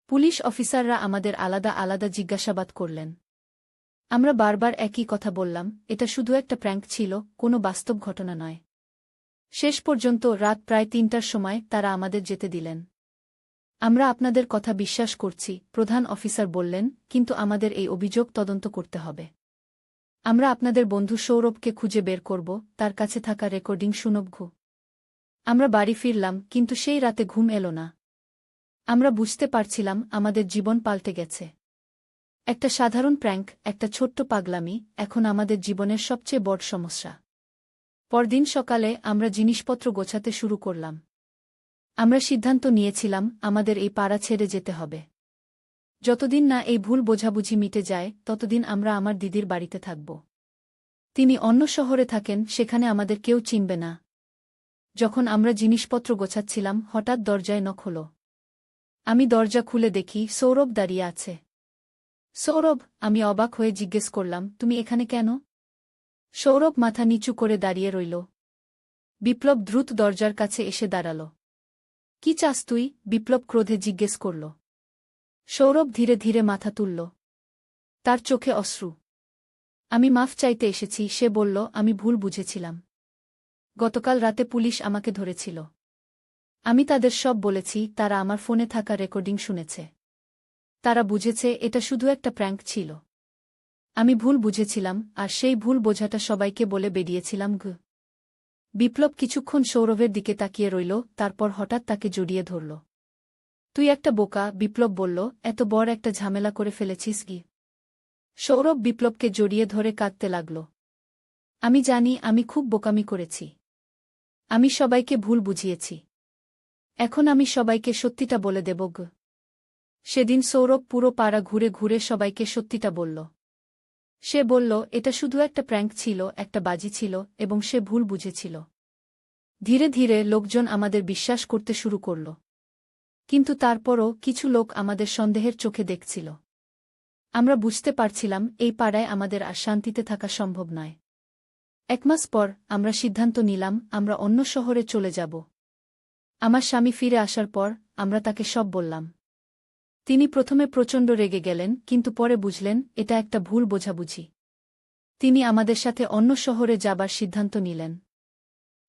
পুলিশ অফিসাররা আমাদের আলাদা আলাদা জিজ্ঞাসাবাদ করলেন। আমরা বারবার একই কথা বললাম, এটা শুধু একটা প্র্যাঙ্ক ছিল, কোনো বাস্তব ঘটনা নয়। শেষ পর্যন্ত রাত প্রায় ৩টার সময় তারা আমাদের যেতে দিলেন। আমরা আপনাদের কথা বিশ্বাস করছি, প্রধান অফিসার বললেন, কিন্তু আমাদের এই অভিযোগ তদন্ত করতে হবে। আমরা আপনাদের বন্ধু সৌরভকে খুঁজে বের করব, তার কাছে থাকা রেকর্ডিং শুনব। আমরা বাড়ি ফিরলাম, কিন্তু সেই রাতে ঘুম এলো না। আমরা বুঝতে পারছিলাম আমাদের জীবন পাল্টে গেছে। একটা সাধারণ প্র্যাঙ্ক, একটা ছোট্ট পাগলামি, এখন আমাদের জীবনের সবচেয়ে বড় সমস্যা। পরদিন সকালে আমরা জিনিসপত্র গোছাতে শুরু করলাম। আমরা সিদ্ধান্ত নিয়েছিলাম আমাদের এই পাড়া ছেড়ে যেতে হবে। যতদিন না এই ভুল বোঝাবুঝি মিটে যায়, ততদিন আমরা আমার দিদির বাড়িতে থাকব। তিনি অন্য শহরে থাকেন, সেখানে আমাদের কেউ চিনবে না। যখন আমরা জিনিসপত্র গোছাচ্ছিলাম, হঠাৎ দরজায় নক হলো। আমি দরজা খুলে দেখি সৌরভ দাঁড়িয়ে আছে। সৌরভ, আমি অবাক হয়ে জিজ্ঞেস করলাম, তুমি এখানে কেন? সৌরভ মাথা নিচু করে দাঁড়িয়ে রইল। বিপ্লব দ্রুত দরজার কাছে এসে দাঁড়াল। কি চাস তুই? বিপ্লব ক্রোধে জিজ্ঞেস করল। সৌরভ ধীরে ধীরে মাথা তুলল। তার চোখে অশ্রু। আমি মাফ চাইতে এসেছি, সে বলল। আমি ভুল বুঝেছিলাম। গতকাল রাতে পুলিশ আমাকে ধরেছিল। আমি তাদের সব বলেছি, তারা আমার ফোনে থাকা রেকর্ডিং শুনেছে। তারা বুঝেছে এটা শুধু একটা প্র্যাঙ্ক ছিল। আমি ভুল বুঝেছিলাম, আর সেই ভুল বোঝাটা সবাইকে বলে বেরিয়েছিলাম। বিপ্লব কিছুক্ষণ সৌরভের দিকে তাকিয়ে রইল, তারপর হঠাৎ তাকে জড়িয়ে ধরল। তুই একটা বোকা, বিপ্লব বলল। এত বড় একটা ঝামেলা করে ফেলেছিস কি? সৌরভ বিপ্লবকে জড়িয়ে ধরে কাঁদতে লাগল। আমি জানি আমি খুব বোকামি করেছি। আমি সবাইকে ভুল বুঝিয়েছি। এখন আমি সবাইকে সত্যিটা বলে দেব। সেদিন সৌরভ পুরো পাড়া ঘুরে ঘুরে সবাইকে সত্যিটা বলল। সে বলল এটা শুধু একটা প্র্যাঙ্ক ছিল, একটা বাজি ছিল, এবং সে ভুল বুঝেছিল। ধীরে ধীরে লোকজন আমাদের বিশ্বাস করতে শুরু করল। কিন্তু তারপরও কিছু লোক আমাদের সন্দেহের চোখে দেখছিল। আমরা বুঝতে পারছিলাম এই পাড়ায় আমাদের আর শান্তিতে থাকা সম্ভব নয়। 1 মাস পর আমরা সিদ্ধান্ত নিলাম আমরা অন্য শহরে চলে যাব। আমার স্বামী ফিরে আসার পর আমরা তাকে সব বললাম। তিনি প্রথমে প্রচণ্ড রেগে গেলেন, কিন্তু পরে বুঝলেন এটা একটা ভুল বোঝাবুঝি। তিনি আমাদের সাথে অন্য শহরে যাবার সিদ্ধান্ত নিলেন।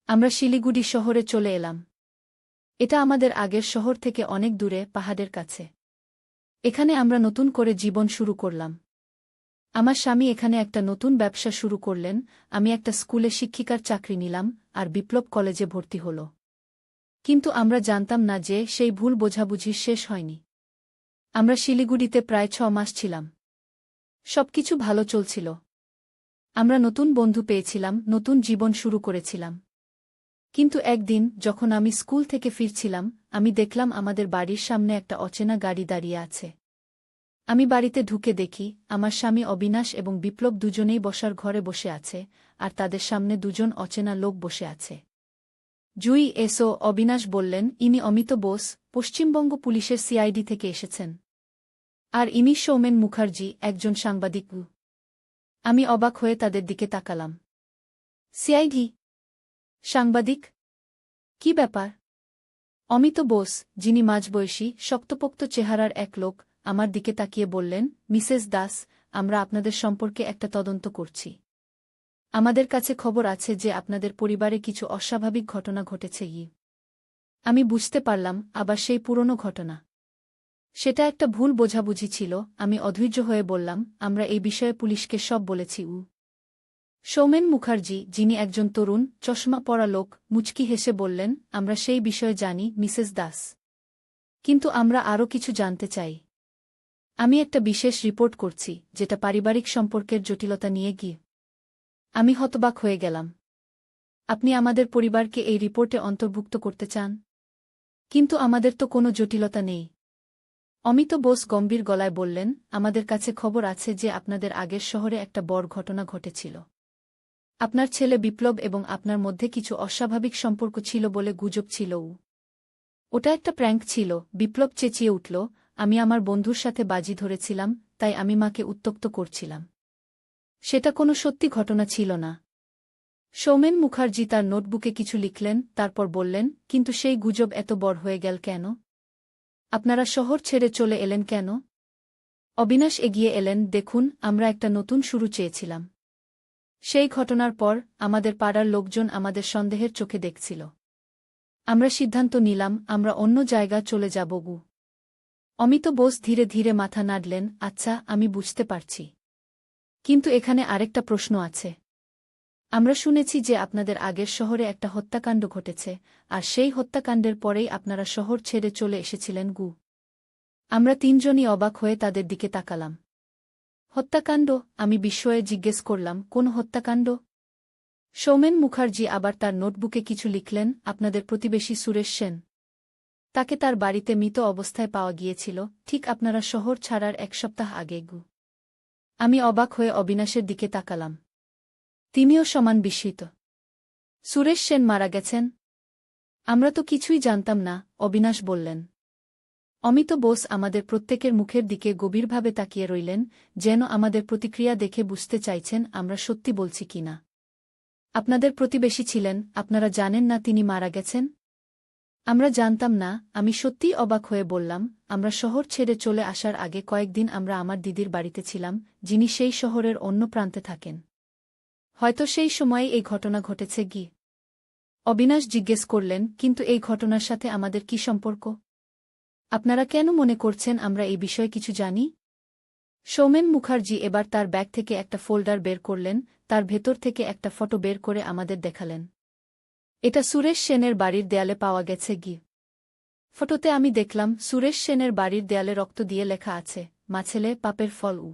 আমরা শিলিগুড়ি শহরে চলে এলাম। এটা আমাদের আগের শহর থেকে অনেক দূরে, পাহাড়ের কাছে। এখানে আমরা নতুন করে জীবন শুরু করলাম। আমার স্বামী এখানে একটা নতুন ব্যবসা শুরু করলেন, আমি একটা স্কুলে শিক্ষিকার চাকরি নিলাম, আর বিপ্লব কলেজে ভর্তি হল। কিন্তু আমরা জানতাম না যে সেই ভুল বোঝাবুঝি শেষ হয়নি। আমরা শিলিগুড়িতে প্রায় 6 মাস ছিলাম। সবকিছু ভালো চলছিল। আমরা নতুন বন্ধু পেয়েছিলাম, নতুন জীবন শুরু করেছিলাম। কিন্তু একদিন যখন আমি স্কুল থেকে ফিরছিলাম, আমি দেখলাম আমাদের বাড়ির সামনে একটা অচেনা গাড়ি দাঁড়িয়ে আছে। আমি বাড়িতে ঢুকে দেখি আমার স্বামী অবিনাশ এবং বিপ্লব দুজনেই বসার ঘরে বসে আছে, আর তাদের সামনে দুজন অচেনা লোক বসে আছে। জুই, এসো, অবিনাশ বললেন। ইনি অমিত বোস, পশ্চিমবঙ্গ পুলিশের সিআইডি থেকে এসেছেন। আর ইনি সৌমেন মুখার্জি, একজন সাংবাদিক। আমি অবাক হয়ে তাদের দিকে তাকালাম। সিআইডি? সাংবাদিক? কি ব্যাপার? অমিত বোস, যিনি মাঝবয়সী শক্তপোক্ত চেহারার এক লোক, আমার দিকে তাকিয়ে বললেন, মিসেস দাস, আমরা আপনাদের সম্পর্কে একটা তদন্ত করছি। আমাদের কাছে খবর আছে যে আপনাদের পরিবারে কিছু অস্বাভাবিক ঘটনা ঘটেছে। আমি বুঝতে পারলাম আবার সেই পুরনো ঘটনা। সেটা একটা ভুল বোঝাবুঝি ছিল। আমি অধৈর্য হয়ে বললাম, আমরা এই বিষয়ে পুলিশকে সব বলেছি। সৌমেন মুখার্জি, যিনি একজন তরুণ চশমা পরা লোক, মুচকি হেসে বললেন, আমরা সেই বিষয়ে জানি মিসেস দাস। কিন্তু আমরা আরও কিছু জানতে চাই। আমি একটা বিশেষ রিপোর্ট করছি, যেটা পারিবারিক সম্পর্কের জটিলতা নিয়ে গিয়ে। আমি হতবাক হয়ে গেলাম। আপনি আমাদের পরিবারকে এই রিপোর্টে অন্তর্ভুক্ত করতে চান? কিন্তু আমাদের তো কোনো জটিলতা নেই। অমিত বোস গম্ভীর গলায় বললেন, আমাদের কাছে খবর আছে যে আপনাদের আগের শহরে একটা বড় ঘটনা ঘটেছিল। আপনার ছেলে বিপ্লব এবং আপনার মধ্যে কিছু অস্বাভাবিক সম্পর্ক ছিল বলে গুজব ছিল। ওটা একটা প্র্যাঙ্ক ছিল। বিপ্লব চেঁচিয়ে উঠল, আমি আমার বন্ধুর সাথে বাজি ধরেছিলাম, তাই আমি মাকে উত্ত্যক্ত করছিলাম। সেটা কোনো সত্যি ঘটনা ছিল না। সৌমেন মুখার্জি তার নোটবুকে কিছু লিখলেন, তারপর বললেন, কিন্তু সেই গুজব এত বড় হয়ে গেল কেন? আপনারা শহর ছেড়ে চলে এলেন কেন? অবিনাশ এগিয়ে এলেন, দেখুন, আমরা একটা নতুন শুরু চেয়েছিলাম। সেই ঘটনার পর আমাদের পাড়ার লোকজন আমাদের সন্দেহের চোখে দেখছিল। আমরা সিদ্ধান্ত নিলাম আমরা অন্য জায়গা চলে যাব। অমিত বোস ধীরে ধীরে মাথা নাড়লেন, আচ্ছা, আমি বুঝতে পারছি। কিন্তু এখানে আরেকটা প্রশ্ন আছে। আমরা শুনেছি যে আপনাদের আগের শহরে একটা হত্যাকাণ্ড ঘটেছে, আর সেই হত্যাকাণ্ডের পরেই আপনারা শহর ছেড়ে চলে এসেছিলেন গু। আমরা তিনজনই অবাক হয়ে তাদের দিকে তাকালাম। হত্যাকাণ্ড? আমি বিস্ময়ে জিজ্ঞেস করলাম, কোন হত্যাকাণ্ড? সৌমেন মুখার্জি আবার তার নোটবুকে কিছু লিখলেন। আপনাদের প্রতিবেশী সুরেশ সেন, তাকে তার বাড়িতে মৃত অবস্থায় পাওয়া গিয়েছিল, ঠিক আপনারা শহর ছাড়ার 1 সপ্তাহ আগে গু। আমি অবাক হয়ে অবিনাশের দিকে তাকালাম। তিনিও সমান বিস্মিত। সুরেশ সেন মারা গেছেন? আমরা তো কিছুই জানতাম না, অবিনাশ বললেন। অমিত বোস আমাদের প্রত্যেকের মুখের দিকে গভীরভাবে তাকিয়ে রইলেন, যেন আমাদের প্রতিক্রিয়া দেখে বুঝতে চাইছেন আমরা সত্যি বলছি কিনা। আপনাদের প্রতিবেশী ছিলেন, আপনারা জানেন না তিনি মারা গেছেন? আমরা জানতাম না। আমি সত্যিই অবাক হয়ে বললাম, আমরা শহর ছেড়ে চলে আসার আগে কয়েকদিন আমরা আমার দিদির বাড়িতে ছিলাম, যিনি সেই শহরের অন্য প্রান্তে থাকেন। হয়তো সেই সময়ে এই ঘটনা ঘটেছে গি। অবিনাশ জিজ্ঞেস করলেন, কিন্তু এই ঘটনার সাথে আমাদের কি সম্পর্ক? আপনারা কেন মনে করছেন আমরা এই বিষয়ে কিছু জানি? সৌমেন মুখার্জি এবার তার ব্যাগ থেকে একটা ফোল্ডার বের করলেন, তার ভেতর থেকে একটা ফটো বের করে আমাদের দেখালেন। এটা সুরেশ সেনের বাড়ির দেয়ালে পাওয়া গেছে গি। ফটোতে আমি দেখলাম সুরেশ সেনের বাড়ির দেয়ালে রক্ত দিয়ে লেখা আছে, মা ছেলে পাপের ফল উ।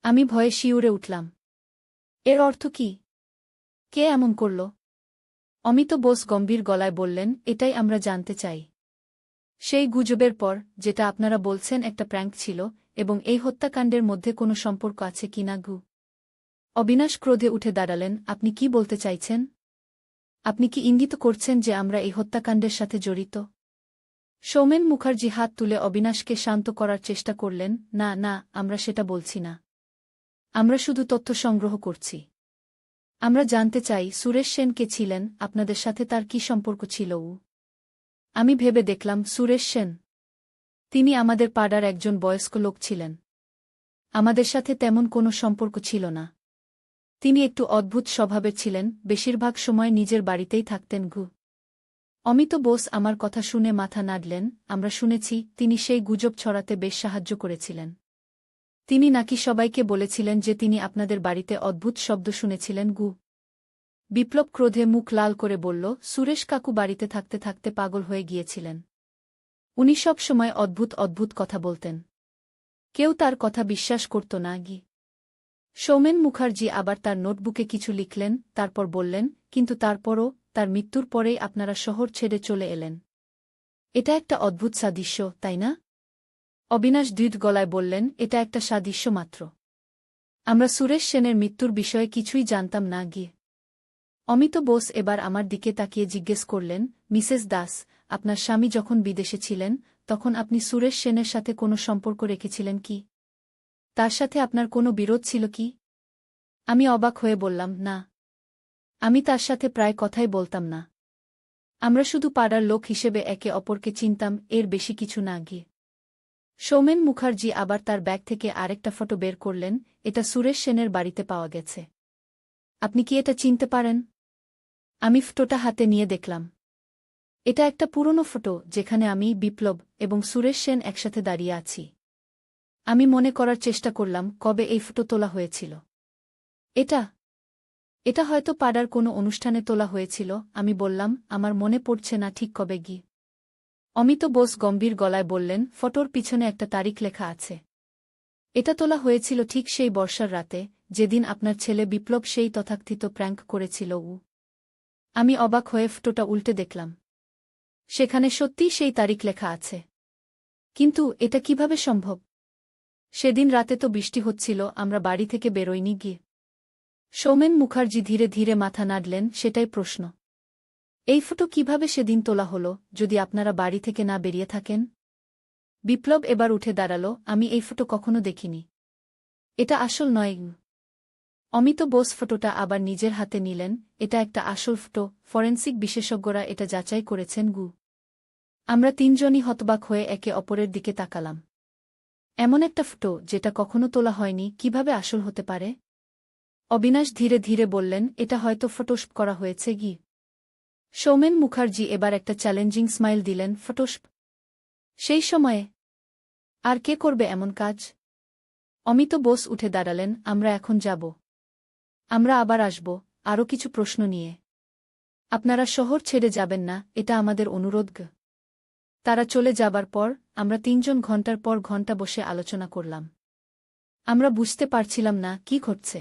আমি ভয়ে শিউরে উঠলাম। এর অর্থ কি? কে এমন করল? অমিত বোস গম্ভীর গলায় বললেন, এটাই আমরা জানতে চাই। সেই গুজবের পর, যেটা আপনারা বলছেন একটা প্র্যাঙ্ক ছিল, এবং এই হত্যাকাণ্ডের মধ্যে কোনো সম্পর্ক আছে কিনা গু। অবিনাশ ক্রোধে উঠে দাঁড়ালেন, আপনি কি বলতে চাইছেন? আপনি কি ইঙ্গিত করছেন যে আমরা এই হত্যাকাণ্ডের সাথে জড়িত? সৌমেন মুখার্জি হাত তুলে অবিনাশকে শান্ত করার চেষ্টা করলেন, না না, আমরা সেটা বলছি না। আমরা শুধু তথ্য সংগ্রহ করছি। আমরা জানতে চাই সুরেশ সেন কে ছিলেন, আপনাদের সাথে তার কি সম্পর্ক ছিল উ। আমি ভেবে দেখলাম, সুরেশ সেন? তিনি আমাদের পাড়ার একজন বয়স্ক লোক ছিলেন। আমাদের সাথে তেমন কোনো সম্পর্ক ছিল না। তিনি একটু অদ্ভুত স্বভাবের ছিলেন, বেশিরভাগ সময় নিজের বাড়িতেই থাকতেন গু। অমিত বোস আমার কথা শুনে মাথা নাড়লেন, আমরা শুনেছি তিনি সেই গুজব ছড়াতে বেশ সাহায্য করেছিলেন। তিনি নাকি সবাইকে বলেছিলেন যে তিনি আপনাদের বাড়িতে অদ্ভুত শব্দ শুনেছিলেন গু। বিপ্লব ক্রোধে মুখ লাল করে বলল, সুরেশ কাকু বাড়িতে থাকতে থাকতে পাগল হয়ে গিয়েছিলেন। উনি সব সময় অদ্ভুত অদ্ভুত কথা বলতেন। কেউ তার কথা বিশ্বাস করত না গি। সৌমেন মুখার্জি আবার তার নোটবুকে কিছু লিখলেন, তারপর বললেন, কিন্তু তারপরও, তার মৃত্যুর পরেই আপনারা শহর ছেড়ে চলে এলেন। এটা একটা অদ্ভুত সাদৃশ্য, তাই না? অবিনাশ দৃঢ় গলায় বললেন, এটা একটা সাদৃশ্য মাত্র। আমরা সুরেশ সেনের মৃত্যুর বিষয়ে কিছুই জানতাম না গি। অমিত বোস এবার আমার দিকে তাকিয়ে জিজ্ঞেস করলেন, মিসেস দাস, আপনার স্বামী যখন বিদেশে ছিলেন, তখন আপনি সুরেশ সেনের সাথে কোনো সম্পর্ক রেখেছিলেন কি? তার সাথে আপনার কোনো বিরোধ ছিল কি? আমি অবাক হয়ে বললাম, না। আমি তার সাথে প্রায় কথাই বলতাম না। আমরা শুধু পাড়ার লোক হিসেবে একে অপরকে চিনতাম, এর বেশি কিছু না গিয়ে। সৌমেন মুখার্জি আবার তার ব্যাগ থেকে আরেকটা ফটো বের করলেন, এটা সুরেশ সেনের বাড়িতে পাওয়া গেছে। আপনি কি এটা চিনতে পারেন? আমি ফটোটা হাতে নিয়ে দেখলাম। এটা একটা পুরনো ফটো, যেখানে আমি, বিপ্লব এবং সুরেশ সেন একসাথে দাঁড়িয়ে আছি। আমি মনে করার চেষ্টা করলাম, কবে এই ফটো তোলা হয়েছিল। এটা এটা হয়তো পাড়ার কোনো অনুষ্ঠানে তোলা হয়েছিল। আমি বললাম, আমার মনে পড়ছে না ঠিক কবে গি। অমিত বোস গম্ভীর গলায় বললেন, ফটোর পিছনে একটা তারিখ লেখা আছে। এটা তোলা হয়েছিল ঠিক সেই বর্ষার রাতে, যেদিন আপনার ছেলে বিপ্লব সেই তথাকথিত প্র্যাঙ্ক করেছিল উ। আমি অবাক হয়ে ফটোটা উল্টে দেখলাম। সেখানে সত্যিই সেই তারিখ লেখা আছে। কিন্তু এটা কিভাবে সম্ভব? সেদিন রাতে তো বৃষ্টি হচ্ছিল, আমরা বাড়ি থেকে বেরোইনি গিয়ে। সৌমেন মুখার্জি ধীরে ধীরে মাথা নাড়লেন, সেটাই প্রশ্ন। এই ফটো কিভাবে সেদিন তোলা হলো, যদি আপনারা বাড়ি থেকে না বেরিয়ে থাকেন? বিপ্লব এবার উঠে দাঁড়াল, আমি এই ফটো কখনো দেখিনি। এটা আসল নয়। অমিত বোস ফটোটা আবার নিজের হাতে নিলেন, এটা একটা আসল ফটো, ফরেনসিক বিশেষজ্ঞরা এটা যাচাই করেছেন গু। আমরা তিনজনই হতবাক হয়ে একে অপরের দিকে তাকালাম। এমন একটা ফটো, যেটা কখনো তোলা হয়নি, কিভাবে আসল হতে পারে? অবিনাশ ধীরে ধীরে বললেন, এটা হয়তো ফটোশপ করা হয়েছে গি। সৌমেন মুখার্জি এবার একটা চ্যালেঞ্জিং স্মাইল দিলেন, ফটোশপ? সেই সময়ে? আর কে করবে এমন কাজ? অমিত বোস উঠে দাঁড়ালেন, আমরা এখন যাব। আমরা আবার আসব, আরও কিছু প্রশ্ন নিয়ে। আপনারা শহর ছেড়ে যাবেন না, এটা আমাদের অনুরোধ। তারা চলে যাবার পর আমরা 3 জন ঘণ্টার পর ঘণ্টা বসে আলোচনা করলাম। আমরা বুঝতে পারছিলাম না কি ঘটছে।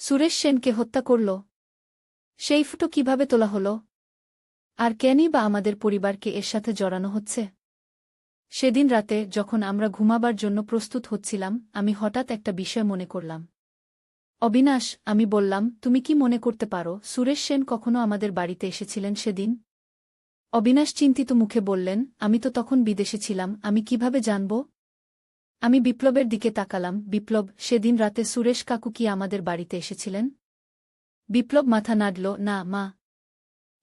সুরেশ সেনকে হত্যা করল, সেই ফুটো কিভাবে তোলা হলো, আর কেনই বা আমাদের পরিবারকে এর সাথে জড়ানো হচ্ছে। সেদিন রাতে যখন আমরা ঘুমাবার জন্য প্রস্তুত হচ্ছিলাম, আমি হঠাৎ একটা বিষয় মনে করলাম। অবিনাশ, আমি বললাম, তুমি কি মনে করতে পারো সুরেশ সেন কখনো আমাদের বাড়িতে এসেছিলেন সেদিন? অবিনাশ চিন্তিত মুখে বললেন, আমি তো তখন বিদেশে ছিলাম, আমি কিভাবে জানব? আমি বিপ্লবের দিকে তাকালাম। বিপ্লব, সেদিন রাতে সুরেশ কাকু কি আমাদের বাড়িতে এসেছিলেন? বিপ্লব মাথা নাড়ল, না মা।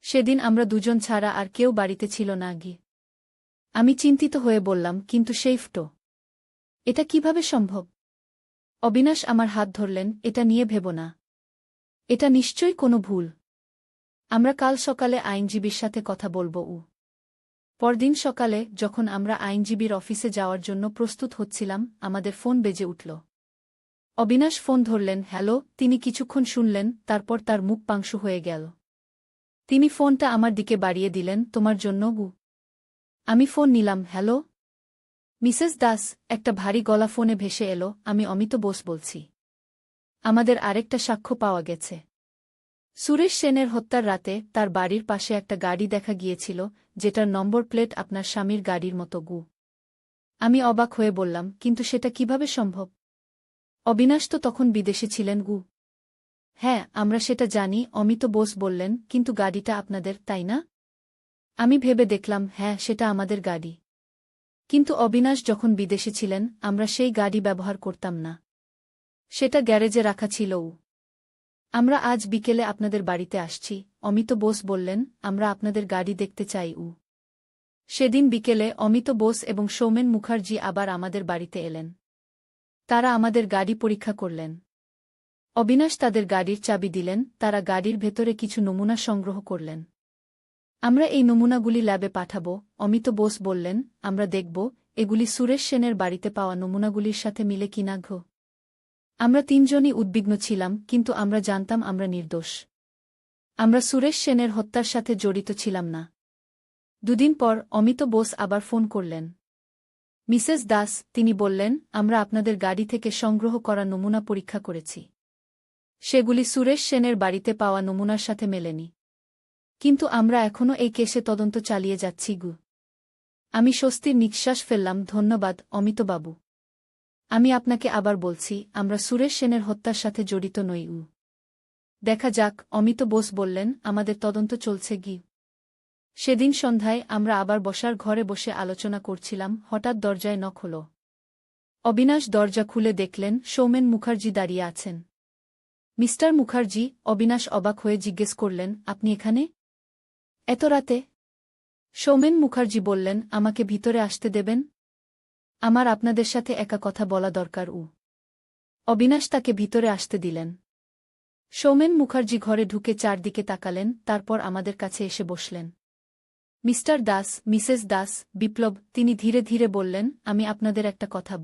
সেদিন আমরা দুজন ছাড়া আর কেউ বাড়িতে ছিল না গি। আমি চিন্তিত হয়ে বললাম, কিন্তু সেই ফটো, এটা কিভাবে সম্ভব? অবিনাশ আমার হাত ধরলেন, এটা নিয়ে ভেবো না। এটা নিশ্চয়ই কোনো ভুল। আমরা কাল সকালে আইনজীবীর সাথে কথা বলব। পরদিন সকালে যখন আমরা আইনজীবীর অফিসে যাওয়ার জন্য প্রস্তুত হচ্ছিলাম, আমাদের ফোন বেজে উঠল। অবিনাশ ফোন ধরলেন, হ্যালো। তিনি কিছুক্ষণ শুনলেন, তারপর তার মুখ পাংশু হয়ে গেল। তিনি ফোনটা আমার দিকে বাড়িয়ে দিলেন, তোমার জন্য গু। আমি ফোন নিলাম, হ্যালো মিসেস দাস। একটা ভারী গলা ফোনে ভেসে এলো, আমি অমিত বোস বলছি। আমাদের আরেকটা সাক্ষ্য পাওয়া গেছে। সুরেশ সেনের হত্যার রাতে তার বাড়ির পাশে একটা গাড়ি দেখা গিয়েছিল, যেটার নম্বর প্লেট আপনার স্বামীর গাড়ির মতো গু। আমি অবাক হয়ে বললাম, কিন্তু সেটা কিভাবে সম্ভব? অবিনাশ তো তখন বিদেশে ছিলেন গু। হ্যাঁ, আমরা সেটা জানি, অমিত বোস বললেন, কিন্তু গাড়িটা আপনাদের, তাই না? আমি ভেবে দেখলাম, হ্যাঁ, সেটা আমাদের গাড়ি। কিন্তু অবিনাশ যখন বিদেশে ছিলেন, আমরা সেই গাড়ি ব্যবহার করতাম না। সেটা গ্যারেজে রাখা ছিল। আমরা আজ বিকেলে আপনাদের বাড়িতে আসছি, অমিত বোস বললেন, আমরা আপনাদের গাড়ি দেখতে চাই। সেদিন বিকেলে অমিত বোস এবং সৌমেন মুখার্জি আবার আমাদের বাড়িতে এলেন। তারা আমাদের গাড়ি পরীক্ষা করলেন। অবিনাশ তাদের গাড়ির চাবি দিলেন, তারা গাড়ির ভেতরে কিছু নমুনা সংগ্রহ করলেন। আমরা এই নমুনাগুলি ল্যাবে পাঠাব, অমিত বোস বললেন, আমরা দেখব এগুলি সুরেশ সেনের বাড়িতে পাওয়া নমুনাগুলির সাথে মিলে কিনা। আমরা 3 জনই উদ্বিগ্ন ছিলাম, কিন্তু আমরা জানতাম আমরা নির্দোষ। আমরা সুরেশ সেনের হত্যার সাথে জড়িত ছিলাম না। 2 দিন পর অমিত বোস আবার ফোন করলেন। মিসেস দাস, তিনি বললেন, আমরা আপনাদের গাড়ি থেকে সংগ্রহ করা নমুনা পরীক্ষা করেছি। সেগুলি সুরেশ সেনের বাড়িতে পাওয়া নমুনার সাথে মেলেনি। কিন্তু আমরা এখনও এই কেসে তদন্ত চালিয়ে যাচ্ছি। আমি স্বস্তির নিঃশ্বাস ফেললাম, ধন্যবাদ অমিতবাবু। আমি আপনাকে আবার বলছি, আমরা সুরেশ সেনের হত্যার সাথে জড়িত নই। দেখা যাক, অমিত বোস বললেন, আমাদের তদন্ত চলছে। সেদিন সন্ধ্যায় আমরা আবার বসার ঘরে বসে আলোচনা করছিলাম, হঠাৎ দরজায় নক হল। অবিনাশ দরজা খুলে দেখলেন সৌমেন মুখার্জি দাঁড়িয়ে আছেন। মিস্টার মুখার্জি, অবিনাশ অবাক হয়ে জিজ্ঞেস করলেন, আপনি এখানে এত রাতে? সৌমেন মুখার্জি বললেন, আমাকে ভিতরে আসতে দেবেন? আমার আপনাদের সাথে একা কথা বলা দরকার। অবিনাশ তাকে ভিতরে আসতে দিলেন। সৌমেন মুখার্জি ঘরে ঢুকে চারদিকে তাকালেন, তারপর আমাদের কাছে এসে বসলেন। মিস্টার দাস, মিসেস দাস, বিপ্লব, তিনি ধীরে ধীরে বললেন, আমি আপনাদের একটা কথা